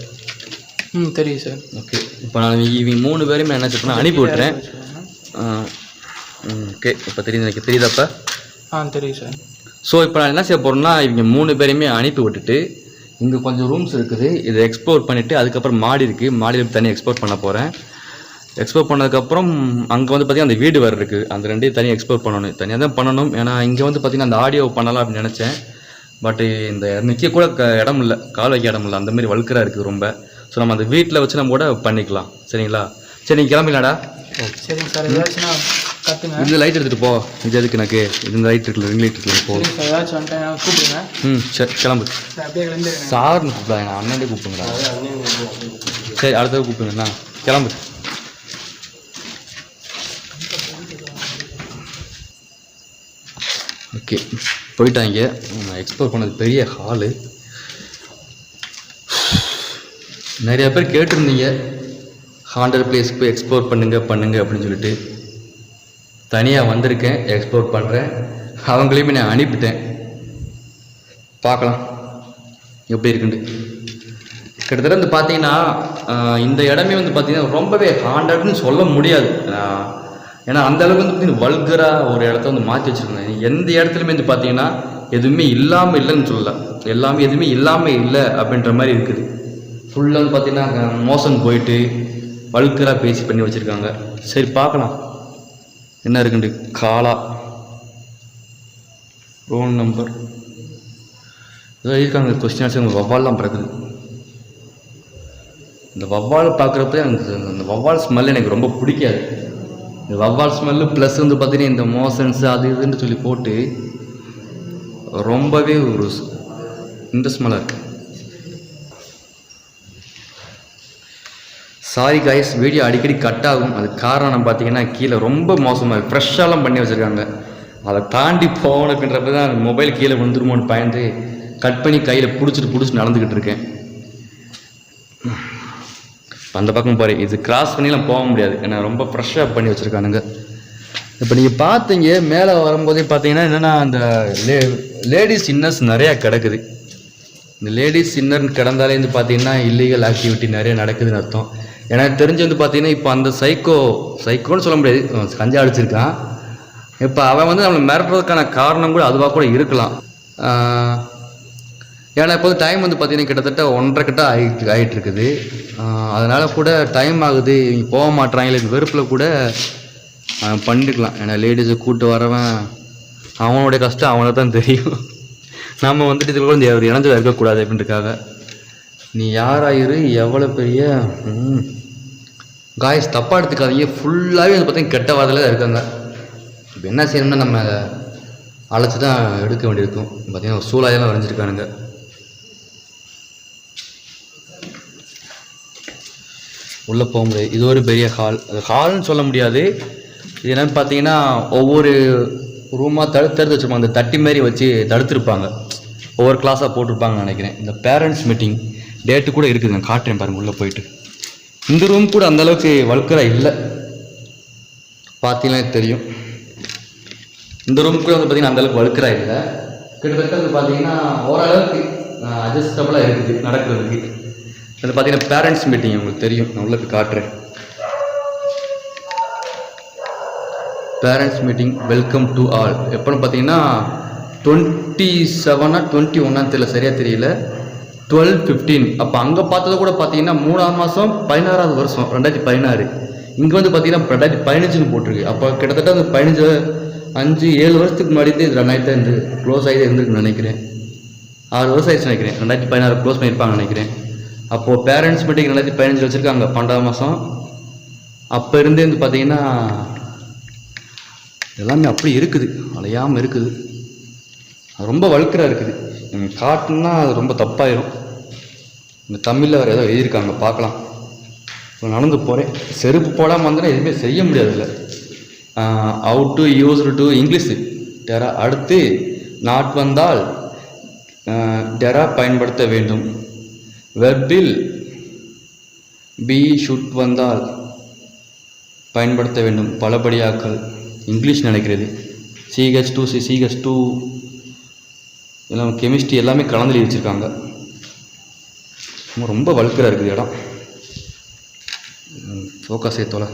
தெரியும் சார்.
ஓகே, இப்போ நான் இவங்க 3 பேரையுமே என்ன பண்ண அனுப்பி விட்டுறேன். ஓகே, இப்போ தெரியுது எனக்கு. தெரியுதாப்பா?
தெரியும் சார்.
ஸோ இப்போ நான் என்ன செய்ய போகிறேன்னா இவங்க 3 பேரையுமே அனுப்பி விட்டுட்டு இங்கே கொஞ்சம் ரூம்ஸ் இருக்குது, இதை எக்ஸ்ப்ளோர் பண்ணிவிட்டு அதுக்கப்புறம் மாடி இருக்குது, மாடியில் தனியாக எக்ஸ்ப்ளோர் பண்ண போகிறேன். எக்ஸ்ப்ளோர் பண்ணதுக்கப்புறம் அங்கே வந்து பார்த்திங்கன்னா அந்த வீடு வேறு இருக்குது, அந்த ரெண்டையும் தனியாக எக்ஸ்ப்ளோர் பண்ணணும். தனியாக தான் பண்ணணும். ஏன்னா இங்கே வந்து பார்த்திங்கன்னா அந்த ஆடியோ பண்ணலாம் அப்படின்னு நினச்சேன். பட்டு இந்த நிற்க கூட இடம் இல்லை, கால் வைக்க இடம் இல்லை, அந்தமாரி வழுக்கராக இருக்குது ரொம்ப. ஸோ நம்ம அந்த வீட்டில் வச்சு நம்ம கூட பண்ணிக்கலாம். சரிங்களா? சரி நீங்கள் கிளம்பிடலாடா.
சரிங்க சார். ஏதாச்சும் கற்றுங்க.
இந்த லைட் எடுத்துகிட்டு போ. இது எதுக்கு எனக்கு? இது இந்த லைட் இருக்குல்ல, ரிங் லைட் இருக்குல்ல, போ.
ஏதாச்சும் வந்துட்டேன் கூப்பிடுங்க.
சரி கிளம்பு.
அப்படியே கிளம்பிடுங்க.
சார்னு கூப்பிடாங்க, அண்ணாண்டே கூப்பிடுங்கடா. சரி அடுத்தது கூப்பிடுங்கண்ணா. கிளம்பு. ஓகே, போயிட்டாங்க. எக்ஸ்ப்ளோர் பண்ணது பெரிய ஹாலு. நிறையா பேர் கேட்டிருந்தீங்க ஹாண்டட் பிளேஸ்க்கு போய் எக்ஸ்ப்ளோர் பண்ணுங்க அப்படின்னு சொல்லிட்டு. தனியாக வந்திருக்கேன், எக்ஸ்ப்ளோர் பண்ணுறேன். அவங்களையுமே நான் அனுப்பிட்டேன். பார்க்கலாம் எப்படி இருக்குண்டு. கிட்டத்தட்ட வந்து பார்த்தீங்கன்னா இந்த இடமே வந்து பார்த்தீங்கன்னா ரொம்பவே ஹாண்டட்னு சொல்ல முடியாது. ஏன்னா அந்த அளவுக்கு வந்து பார்த்தீங்கன்னா வல்கராக ஒரு இடத்த வந்து மாற்றி வச்சுருக்காங்க. எந்த இடத்துலையுமே வந்து பார்த்தீங்கன்னா எதுவுமே இல்லாமல் இல்லைன்னு சொல்லலாம். எல்லாமே எதுவுமே இல்லாமல் இல்லை அப்படின்ற மாதிரி இருக்குது. ஃபுல்லாக வந்து பார்த்தீங்கன்னா மோசம் போயிட்டு வல்கராக பேசி பண்ணி வச்சுருக்காங்க. சரி பார்க்கலாம் என்ன இருக்குண்டு. காலா ரோல் நம்பர் ஏதோ இருக்காங்க. கொஸ்டின் ஆன்சர் வவ்வால்லாம் பிறகுது. இந்த வவ்வால் பார்க்குறப்ப எனக்கு அந்த வவ்வால் ஸ்மெல் எனக்கு ரொம்ப பிடிக்காது. இந்த வவ்வால் ஸ்மெல்லு ப்ளஸ் வந்து பார்த்தீங்கன்னா இந்த மோஷன்ஸ் அது இதுன்னு சொல்லி போட்டு ரொம்பவே ஒரு இந்த ஸ்மெல்லாக இருக்குது. சாரி காய்ஸ், வீடியோ அடிக்கடி கட் ஆகும். அதுக்கு காரணம் பார்த்தீங்கன்னா கீழே ரொம்ப மோசமாக ஃப்ரெஷ்ஷாலாம் பண்ணி வச்சுருக்காங்க. அதை தாண்டி போகணும் அப்படின்றப்ப தான் மொபைல் கீழே வந்துருமோன்னு பயந்து கட் பண்ணி கையில் பிடிச்சிட்டு நடந்துக்கிட்டு இருக்கேன். அந்த பக்கம் பாரு, இது கிராஸ் பண்ணிலாம் போக முடியாது, ஏன்னா ரொம்ப ஃப்ரெஷ்ஷாக பண்ணி வச்சுருக்கானுங்க. இப்போ நீங்கள் பார்த்தீங்க மேலே வரும்போதே பார்த்தீங்கன்னா என்னென்னா அந்த லேடிஸ் இன்னர்ஸ் நிறையா கிடக்குது. இந்த லேடிஸ் இன்னர் கிடந்தாலே வந்து பார்த்தீங்கன்னா இல்லீகல் ஆக்டிவிட்டி நிறைய நடக்குதுன்னு அர்த்தம். எனக்கு தெரிஞ்சு வந்து பார்த்தீங்கன்னா இப்போ அந்த சைக்கோன்னு சொல்ல முடியாது, கஞ்சா அடிச்சிருக்கான். இப்போ அவன் வந்து நம்மளை மிரட்டுறதுக்கான காரணம் கூட அதுவாக கூட இருக்கலாம். ஏன்னா இப்போ டைம் வந்து பார்த்தீங்கன்னா கிட்டத்தட்ட 1:30 கிட்ட ஆகிட்டு இருக்குது. அதனால் கூட டைம் ஆகுது, இங்கே போக மாட்டாங்க வெறுப்பில் கூட பண்ணிக்கலாம். ஏன்னா லேடிஸை கூப்பிட்டு வரவன் அவனுடைய கஷ்டம் அவனுக்கு தான் தெரியும். நம்ம வந்துட்டு இதில் கூட ஒரு இணைஞ்சதாக இருக்கக்கூடாது அப்படின்றதுக்காக. நீ யாராயிரு எவ்வளோ பெரிய காய்ஸ் தப்பாக எடுத்துக்காதீங்க. ஃபுல்லாகவே வந்து பார்த்தீங்கன்னா கெட்ட வார்த்தையில தான் இருக்காங்க. இப்போ என்ன செய்யணும்னா நம்ம அழைச்சி தான் எடுக்க வேண்டியிருக்கும். பார்த்தீங்கன்னா சூழாயெல்லாம் வரைஞ்சிருக்கானுங்க. உள்ளே போக முடியாது. இது ஒரு பெரிய ஹால். அது ஹால்னு சொல்ல முடியாது. இது என்னென்னு பார்த்தீங்கன்னா ஒவ்வொரு ரூமாக தடுத்து வச்சுருப்பாங்க. அந்த தட்டி மாரி வச்சு தடுத்துருப்பாங்க, ஒவ்வொரு கிளாஸாக போட்டிருப்பாங்கன்னு நினைக்கிறேன். இந்த பேரண்ட்ஸ் மீட்டிங் டேட்டு கூட இருக்குது, நான் காட்டுறேன் பாருங்கள் உள்ளே போயிட்டு. இந்த ரூம் கூட அந்தளவுக்கு வல்கராக இல்லை, பார்த்தீங்கன்னா தெரியும். இந்த ரூம் கூட வந்து பார்த்தீங்கன்னா அந்தளவுக்கு வல்கராக இல்லை. கிட்டத்தட்ட வந்து பார்த்தீங்கன்னா ஓரளவுக்கு அட்ஜஸ்டபுளாக இருக்குது நடக்கிறதுக்கு. இது பார்த்தீங்கன்னா பேரண்ட்ஸ் மீட்டிங் உங்களுக்கு தெரியும், நான் உள்ளே போய் காட்டுறேன். Parents meeting welcome to all. எப்போன்னு பார்த்தீங்கன்னா 27 21 தெரியல, சரியாக தெரியல, 12/15. அப்போ அங்கே பார்த்தது கூட பார்த்தீங்கன்னா 3ஆம் மாதம் 16வது வருஷம் 2016. இங்கே வந்து பார்த்தீங்கன்னா 2015 போட்டிருக்கு. அப்போ கிட்டத்தட்ட அந்த 5-7 வருஷத்துக்கு முன்னாடி இது 2000 க்ளோஸ் ஆகி இருந்துருக்குன்னு நினைக்கிறேன். 6 வருஷம் ஆயிடுச்சு நினைக்கிறேன். 2016 க்ளோஸ் பண்ணியிருப்பாங்க நினைக்கிறேன். அப்போது பேரண்ட்ஸ் மீட்டிங் 2015 வச்சுருக்காங்க 12ஆம் மாதம். அப்போ இருந்தே வந்து பார்த்தீங்கன்னா எல்லாமே அப்படி இருக்குது, அலையாமல் இருக்குது. அது ரொம்ப வழுக்கராக இருக்குது. காட்டுன்னா அது ரொம்ப தப்பாயிரும். இந்த தமிழில் வேறு ஏதோ எழுதியிருக்காங்க, பார்க்கலாம். இப்போ நடந்து போகிறேன், செருப்பு போடாமல் வந்தோன்னா எதுவுமே செய்ய முடியாதுல்ல. How to use to English டெரா. அடுத்து நாட் வந்தால் டெரா பயன்படுத்த வேண்டும். வெர்பில் பி ஷுட் வந்தால் பயன்படுத்த வேண்டும். பலபடியாக்கள் இங்கிலீஷ் நினைக்கிறது. CH2 CH2 எல்லாம் கெமிஸ்ட்ரி எல்லாமே கலந்து வச்சுருக்காங்க. ரொம்ப வழுக்கராக இருக்குது இடம். ஃபோக்கஸ் ஏற்றோல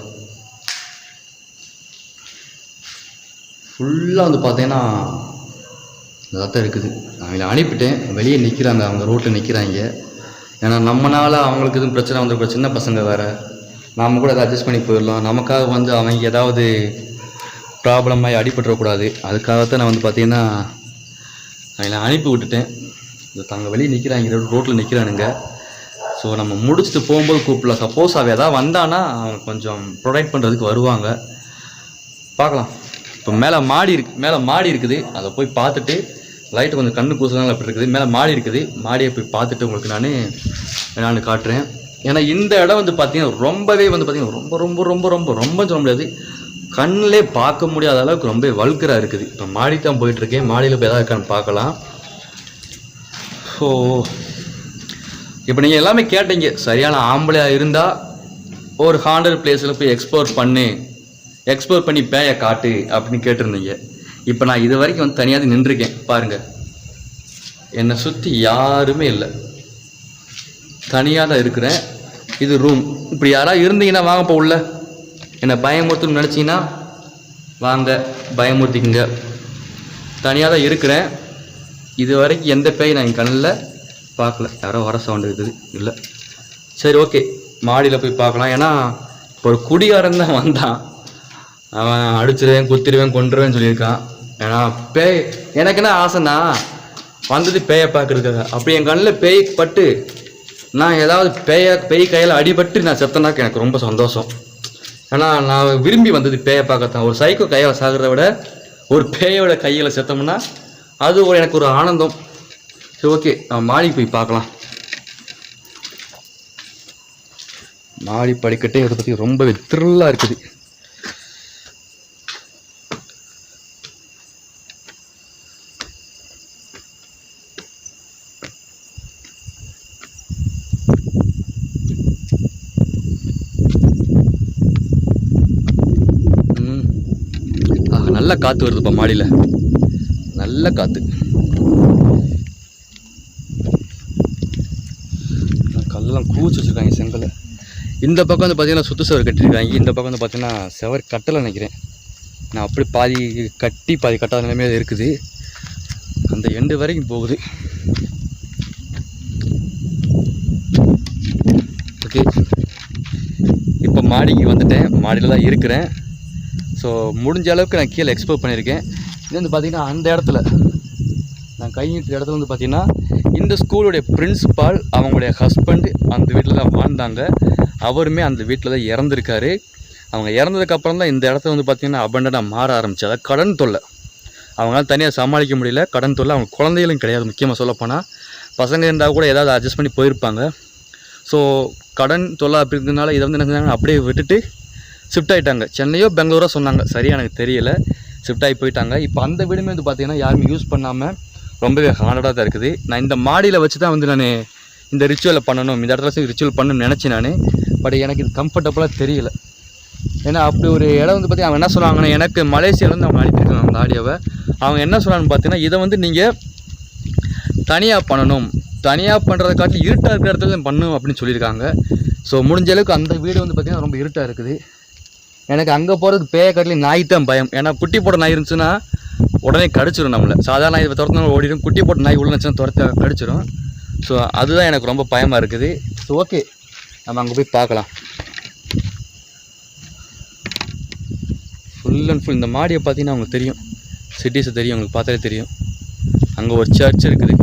ஃபுல்லாக வந்து பார்த்தீங்கன்னா இதாக இருக்குது. அவங்கள அனுப்பிட்டேன், வெளியே நிற்கிறாங்க, அவங்க ரோட்டில் நிற்கிறாங்க. ஏன்னா நம்மளால் அவங்களுக்கு எதுவும் பிரச்சனை வந்துருக்க, சின்ன பசங்க வேறு, நாம் கூட அதை அட்ஜஸ்ட் பண்ணி போயிடலாம். நமக்காக வந்து அவங்க ஏதாவது ப்ராப்ளமாகி அடிபட்டுறக்கூடாது. அதுக்காகத்தான் நான் வந்து பார்த்தீங்கன்னா அவங்கள அனுப்பி விட்டுட்டேன். தாங்க வெளியே நிற்கிறாங்க, ரோட்டில் நிற்கிறானுங்க. ஸோ நம்ம முடிச்சுட்டு போகும்போது கூப்பிடலாம். சப்போஸ் அவள் எதாவது வந்தானா அவங்க கொஞ்சம் ப்ரொடெக்ட் பண்ணுறதுக்கு வருவாங்க, பார்க்கலாம். இப்போ மேலே மாடி இருக்குது. அதை போய் பார்த்துட்டு, லைட்டு கொஞ்சம் கண்ணு கூசலாம் அப்படி இருக்குது. மேலே மாடி இருக்குது, மாடியை போய் பார்த்துட்டு உங்களுக்கு நான் காட்டுறேன். ஏன்னா இந்த இடம் வந்து பார்த்தீங்கன்னா ரொம்பவே வந்து பார்த்தீங்கன்னா ரொம்ப ரொம்ப ரொம்ப ரொம்ப ரொம்ப சொல்ல முடியாது, கண்ணிலே பார்க்க முடியாத அளவுக்கு ரொம்ப வழுக்கராக இருக்குது. இப்போ மாடி தான் போயிட்டுருக்கேன், மாடியில் போய் எதாவது இருக்கான்னு பார்க்கலாம். ஸோ இப்போ நீங்கள் எல்லாமே கேட்டீங்க, சரியான ஆம்பளையாக இருந்தால் ஒரு ஹாண்டர் பிளேஸில் போய் எக்ஸ்ப்ளோர் பண்ணி பேயை காட்டு அப்படின்னு கேட்டிருந்தீங்க. இப்போ நான் இது வரைக்கும் வந்து தனியாக நின்றுருக்கேன் பாருங்கள். என்னை சுற்றி யாருமே இல்லை, தனியாக தான் இருக்கிறேன். இது ரூம். இப்படி யாராவது இருந்தீங்கன்னா வாங்கப்போ உள்ள, என்னை பயமுறுத்தணும்னு நினச்சிங்கன்னா வாங்க, பயமுறுத்திக்குங்க. தனியாக தான் இருக்கிறேன். இது வரைக்கும் எந்த பேய் நான் என் கண்ணில் பார்க்கல. யாரோ வர சவுண்டு இருக்குது இல்லை. சரி, ஓகே, மாடியில் போய் பார்க்கலாம். ஏன்னா ஒரு குடிகாரன் தான் வந்தான், அவன் அடிச்சிருவேன், குத்திடுவேன், கொண்டுருவேன்னு சொல்லியிருக்கான். ஏன்னா பேய், எனக்கு என்ன ஆசைன்னா வந்தது பேயை பார்க்குறதுக்காக. அப்படி என் கண்ணில் பேய் பட்டு நான் ஏதாவது பேய் கையில் அடிபட்டு நான் செத்தனாக்க எனக்கு ரொம்ப சந்தோஷம். ஏன்னா நான் விரும்பி வந்தது பேயை பார்க்கத்தான். ஒரு சைக்கோ கையில் சாகிறத விட ஒரு பேயோட கையில் செத்தோம்னா அது எனக்கு ஒரு ஆனந்தம். சரி, ஓகே, நான் மாடி போய் பார்க்கலாம். மாடி படிக்கட்டே இதை பற்றி ரொம்பவே த்ரில்லாக இருக்குது. நல்ல காற்று வருதுப்பா மாடியில், நல்ல காற்று. கல்லெல்லாம் கூச்சி வச்சுருக்காங்க, செங்கலை. இந்த பக்கம் வந்து பார்த்தீங்கன்னா சுற்று சுவர் கட்டியிருக்காங்க. இந்த பக்கம் வந்து பார்த்தீங்கன்னா செவர் கட்டலை நினைக்கிறேன். நான் அப்படி பாதி கட்டி பாதி கட்டாத நிலைமையாக இருக்குது. அந்த எண்டு வரைக்கும் போகுது. ஓகே, இப்போ மாடிக்கு வந்துட்டேன், மாடியில் தான் இருக்கிறேன். ஸோ முடிஞ்ச அளவுக்கு நான் கீழே எக்ஸ்ப்ளோர் பண்ணியிருக்கேன். இது வந்து பார்த்திங்கன்னா அந்த இடத்துல நான் கை நீட்டுற இடத்துல வந்து பார்த்திங்கன்னா இந்த ஸ்கூலுடைய பிரின்சிபால் அவங்களுடைய ஹஸ்பண்ட் அந்த வீட்டில் தான் வாழ்ந்தாங்க. அவருமே அந்த வீட்டில் தான் இறந்துருக்காரு. அவங்க இறந்ததுக்கப்புறம் தான் இந்த இடத்துல வந்து பார்த்திங்கன்னா அபண்டனாக மாற ஆரம்பிச்சு. அதாவது கடன் தொல்லை, அவங்களால தனியாக சமாளிக்க முடியல. கடன் தொல்லை, அவங்க குழந்தைகளும் கிடையாது. முக்கியமாக சொல்லப்போனால் பசங்க இருந்தால் கூட ஏதாவது அட்ஜஸ்ட் பண்ணி போயிருப்பாங்க. ஸோ கடன் தொல்லை அப்படி இருந்ததுனால இதை வந்து என்ன செஞ்சாங்க, அப்படியே விட்டுட்டு ஷிஃப்ட் ஆகிட்டாங்க. சென்னையோ பெங்களூரோ சொன்னாங்க, சரியாக எனக்கு தெரியலை. ஷிஃப்ட் ஆகி போயிட்டாங்க. இப்போ அந்த வீடுமே வந்து பார்த்திங்கன்னா யாருமே யூஸ் பண்ணாமல் ரொம்பவே ஹாண்டடாக தான் இருக்குது. நான் இந்த மாடியில் வச்சு தான் வந்து நான் இந்த ரிச்சுவலை பண்ணணும், இந்த இடத்துல ரிச்சுவல் பண்ணணும்னு நினச்சேன் நான். பட் எனக்கு இது கம்ஃபர்டபுளாக தெரியல. ஏன்னா அப்படி ஒரு இடம் வந்து பார்த்திங்கன்னா அவங்க என்ன சொல்லுவாங்கன்னா, எனக்கு மலேசியாவிலேருந்து அவங்க அனுப்பியிருக்காங்க அந்த ஆடியோவை. அவங்க என்ன சொல்கிறாங்கன்னு பார்த்தீங்கன்னா, இதை வந்து நீங்கள் தனியாக பண்ணணும், தனியாக பண்ணுறதை காட்டிலும் இருட்டாக இருக்கிற இடத்துல பண்ணணும் அப்படின்னு சொல்லியிருக்காங்க. ஸோ முடிஞ்ச அளவுக்கு அந்த வீடு வந்து பார்த்திங்கன்னா ரொம்ப இருட்டாக இருக்குது. எனக்கு அங்கே போகிறதுக்கு பேய காட்டிலும் நாய் தான் பயம். ஏன்னா குட்டி போட்ட நாய் இருந்துச்சுன்னா உடனே கடிச்சிடும் நம்மளை. சாதாரண நாய் துரத்துனாலும் ஓடிடும், குட்டி போட்ட நாய் உள்ள நினச்சுன்னா கடிச்சிடும். ஸோ அதுதான் எனக்கு ரொம்ப பயமாக இருக்குது. ஸோ ஓகே, நம்ம அங்கே போய் பார்க்கலாம். ஃபுல் அண்ட் ஃபுல் இந்த மாடியை பார்த்தீங்கன்னா உங்களுக்கு தெரியும், சிட்டிஸை தெரியும், உங்களுக்கு பார்த்தாலே தெரியும். அங்கே ஒரு சர்ச் இருக்குது.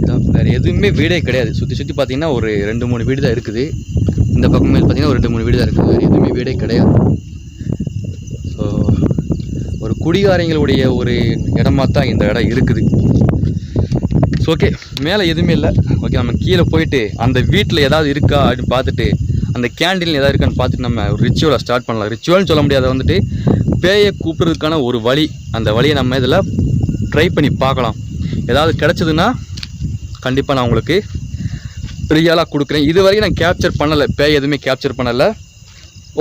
இதான் வேறு எதுவுமே வீடே கிடையாது. சுற்றி பார்த்தீங்கன்னா ஒரு 2-3 வீடு தான் இருக்குது. இந்த பக்கமே பார்த்தீங்கன்னா ஒரு 2-3 வீடு தான் இருக்குது. வேறு எதுவுமே வீடே கிடையாது. ஸோ ஒரு குடிகாரங்களுடைய ஒரு இடமா தான் இந்த இடம் இருக்குது. ஸோ ஓகே, மேலே எதுவுமே இல்லை. ஓகே, நம்ம கீழே போயிட்டு அந்த வீட்டில் ஏதாவது இருக்கா அப்படின்னு பார்த்துட்டு, அந்த கேண்டீனில் ஏதாவது இருக்கான்னு பார்த்துட்டு நம்ம ஒரு ரிச்சுவலை ஸ்டார்ட் பண்ணலாம். ரிச்சுவல்னு சொல்ல முடியாது, வந்துட்டு பேயை கூப்பிட்றதுக்கான ஒரு வழி. அந்த வழியை நம்ம இதில் ட்ரை பண்ணி பார்க்கலாம். ஏதாவது கிடச்சிதுன்னா கண்டிப்பாக நான் உங்களுக்கு ரியலாக கொடுக்குறேன். இது வரைக்கும் நான் கேப்சர் பண்ணலை, பேய் எதுவுமே கேப்சர் பண்ணலை.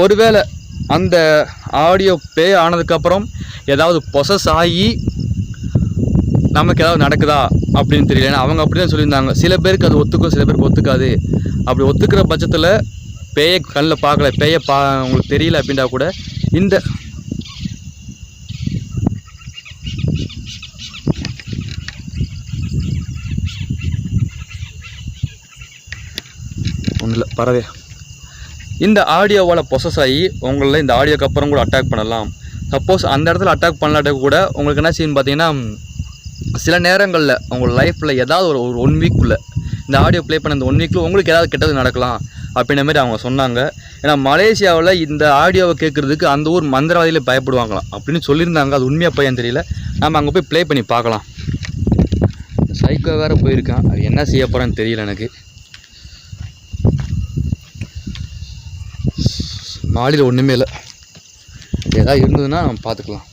ஒருவேளை அந்த ஆடியோ பேய் ஆனதுக்கப்புறம் ஏதாவது பொசஸ் ஆகி நமக்கு ஏதாவது நடக்குதா அப்படின்னு தெரியல. ஏன்னா அவங்க அப்படி தான் சொல்லியிருந்தாங்க. சில பேருக்கு அது ஒத்துக்கும், சில பேருக்கு ஒத்துக்காது. அப்படி ஒத்துக்கிற பட்சத்தில் பேயை கண்ணில் பார்க்கல, பேயை உங்களுக்கு தெரியல அப்படின்றா கூட இந்த ஒன்றும் இல்லை பறவை இந்த ஆடியோவால் பொசஸ் ஆகி உங்களில் இந்த ஆடியோக்கு அப்புறம் கூட அட்டாக் பண்ணலாம். சப்போஸ் அந்த இடத்துல அட்டாக் பண்ணலாட்ட கூட உங்களுக்கு என்ன செய்யணும்னு பார்த்தீங்கன்னா, சில நேரங்களில் உங்கள் லைஃப்பில் ஏதாவது ஒரு 1 வீக்குள்ளே இந்த ஆடியோ ப்ளே பண்ண இந்த 1 வீக்கில் உங்களுக்கு ஏதாவது கெட்டது நடக்கலாம் அப்படின்ற மாதிரி அவங்க சொன்னாங்க. ஏன்னா மலேசியாவில் இந்த ஆடியோவை கேட்குறதுக்கு அந்த ஊர் மந்திரவாதியிலே பயப்படுவாங்களாம் அப்படின்னு சொல்லியிருந்தாங்க. அது உண்மையாக பையன் தெரியல. நம்ம அங்கே போய் ப்ளே பண்ணி பார்க்கலாம். சைக்கோ வேறு போயிருக்கான், அது என்ன செய்ய போகிறான்னு தெரியல எனக்கு. மாடியில் ஒன்றுமே இல்லை, ஏதாவது இருந்ததுன்னா நம்ம பார்த்துக்கலாம்.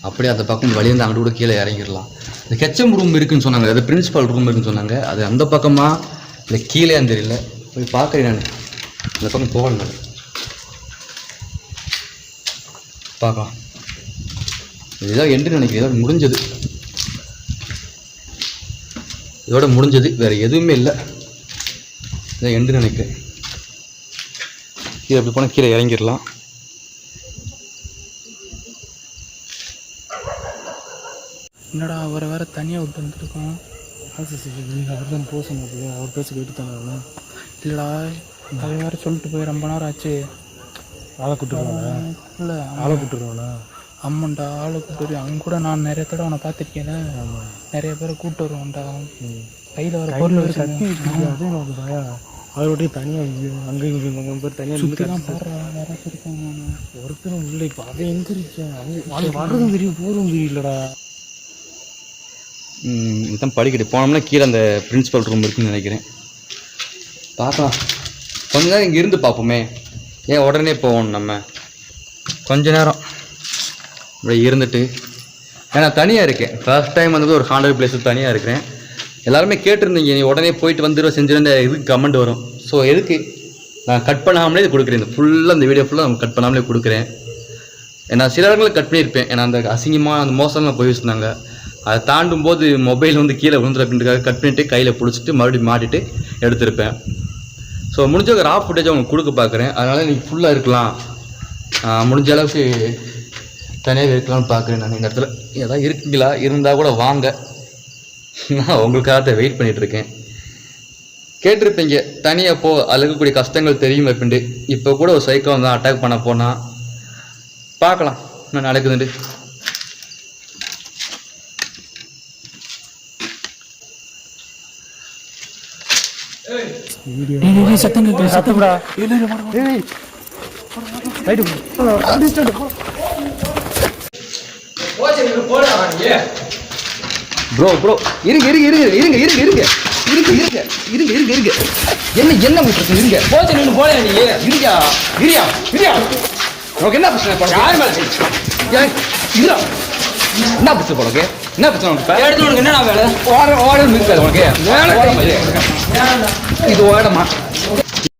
அப்படியே அந்த பக்கம் வழியிருந்து அங்கிட்டு கூட கீழே இறங்கிடலாம். இந்த ஹெச்எம் ரூம் இருக்குதுன்னு சொன்னாங்க, அது பிரின்ஸிபால் ரூம் இருக்குன்னு சொன்னாங்க. அது அந்த பக்கமாக இல்லை கீழேன்னு தெரியல. போய் பார்க்குறேன் நான், அந்த பக்கம் போகல. நான் பார்க்கலாம். இதுதான் எண்டு நினைக்கிறேன். இதோட முடிஞ்சது, இதோட முடிஞ்சது. வேறு எதுவுமே இல்லை. இதான் எண்டு நினைக்கிறேன். கீழே அப்படி போனால் கீழே இறங்கிடலாம்.
என்னடா அவரை வேறு தனியாக விட்டு வந்துருக்கோம்.
அவர் தான் போக சொன்னது, அவர் பேச கேட்டு தானே.
இல்லைடா, அதை வேறு சொல்லிட்டு போய் ரொம்ப நேரம் ஆச்சு.
ஆளை கூட்டுருவானா?
இல்லை,
ஆளை கூட்டுருவானா?
ஆமாண்டா, ஆளை கூட்டு வருவேன். அவங்க கூட நான் நிறைய தடவை அவனை பார்த்துருக்கேன். நிறைய பேரை கூப்பிட்டு வருவான்டா. கையில் வர பொருள்
அதே நமக்கு பயம். அவரோடய தனியாக அங்கே இங்கே பேர் தனியாக
சுற்றிலாம் போடுறா வேற இருக்காங்க.
ஒருத்தரும் இல்லை. இப்போ அதை எந்திரிச்சேன். அங்கே வர்றதும் தெரியும், போகிறதும் தெரியலடா.
இதுதான் படிக்கட்டு. போனோம்னா கீழே அந்த பிரின்ஸிபல் ரூம் இருக்குதுன்னு நினைக்கிறேன். பார்க்கலாம். கொஞ்ச நேரம் இங்கே இருந்து பார்ப்போமே. ஏன் உடனே போகணும்? நம்ம கொஞ்ச நேரம் இப்படி இருந்துட்டு, ஏன்னா தனியாக இருக்கேன். ஃபர்ஸ்ட் டைம் வந்து ஒரு ஹாண்டட் பிளேஸில் தனியாக இருக்கிறேன். எல்லாருமே கேட்டிருந்தீங்க, நீ உடனே போயிட்டு வந்துடுவ செஞ்சிருந்த இதுக்கு கமெண்ட் வரும். ஸோ எதுக்கு நான் கட் பண்ணாமலே இது கொடுக்குறேன். இந்த ஃபுல்லாக இந்த வீடியோ ஃபுல்லாக நம்ம கட் பண்ணாமலே கொடுக்குறேன். ஏன்னா சில இடங்களில் கட் பண்ணியிருப்பேன். ஏன்னா அந்த அசிங்கமாக அந்த மோசம்லாம் போய் வச்சுருந்தாங்க. அதை தாண்டும் போது மொபைல் வந்து கீழே விழுந்துடும் அப்படின்றதுக்காக கட் பண்ணிவிட்டு கையில் பிடிச்சிட்டு மறுபடியும் மாட்டிட்டு எடுத்திருப்பேன். ஸோ முடிஞ்ச ஒரு ஆஃப் ஃபுட்டேஜ் அவங்க கொடுக்க பார்க்குறேன். அதனால் நீங்கள் ஃபுல்லாக இருக்கலாம், முடிஞ்ச அளவுக்கு தனியாக இருக்கலாம்னு பார்க்குறேன். நான் இந்த இடத்துல ஏதாவது இருக்குங்களா, இருந்தால் கூட வாங்க, நான் உங்களுக்காக வெயிட் பண்ணிகிட்ருக்கேன். கேட்டிருப்பீங்க தனியாக போ, அதில் இருக்கக்கூடிய கஷ்டங்கள் தெரியும் அப்படின்ட்டு. இப்போ கூட ஒரு சைக்கோ வந்து அட்டாக் பண்ண போனால் பார்க்கலாம் என்ன நடக்குதுன்ட்டு.
சத்தம் கேட்குது, சத்தம்டா.
ப்ரோ ப்ரோ இருங்க இருங்க இருங்க இருங்க இருங்க இருங்க இருங்க இருங்க இருங்க இருங்க இருங்க என்ன என்ன பிரச்சனை? இருங்க போச்சு, நின்று போல நீ இருக்கியா இரியா இரியா. உனக்கு என்ன பிரச்சனை? யார் மேலே இருடா, என்ன பிரச்சனை? உனக்கு என்ன பிரச்சனை? உனக்கு என்ன வேலை? ஓட ஓட இருக்காது உனக்கு வேலை. இது ஓடமா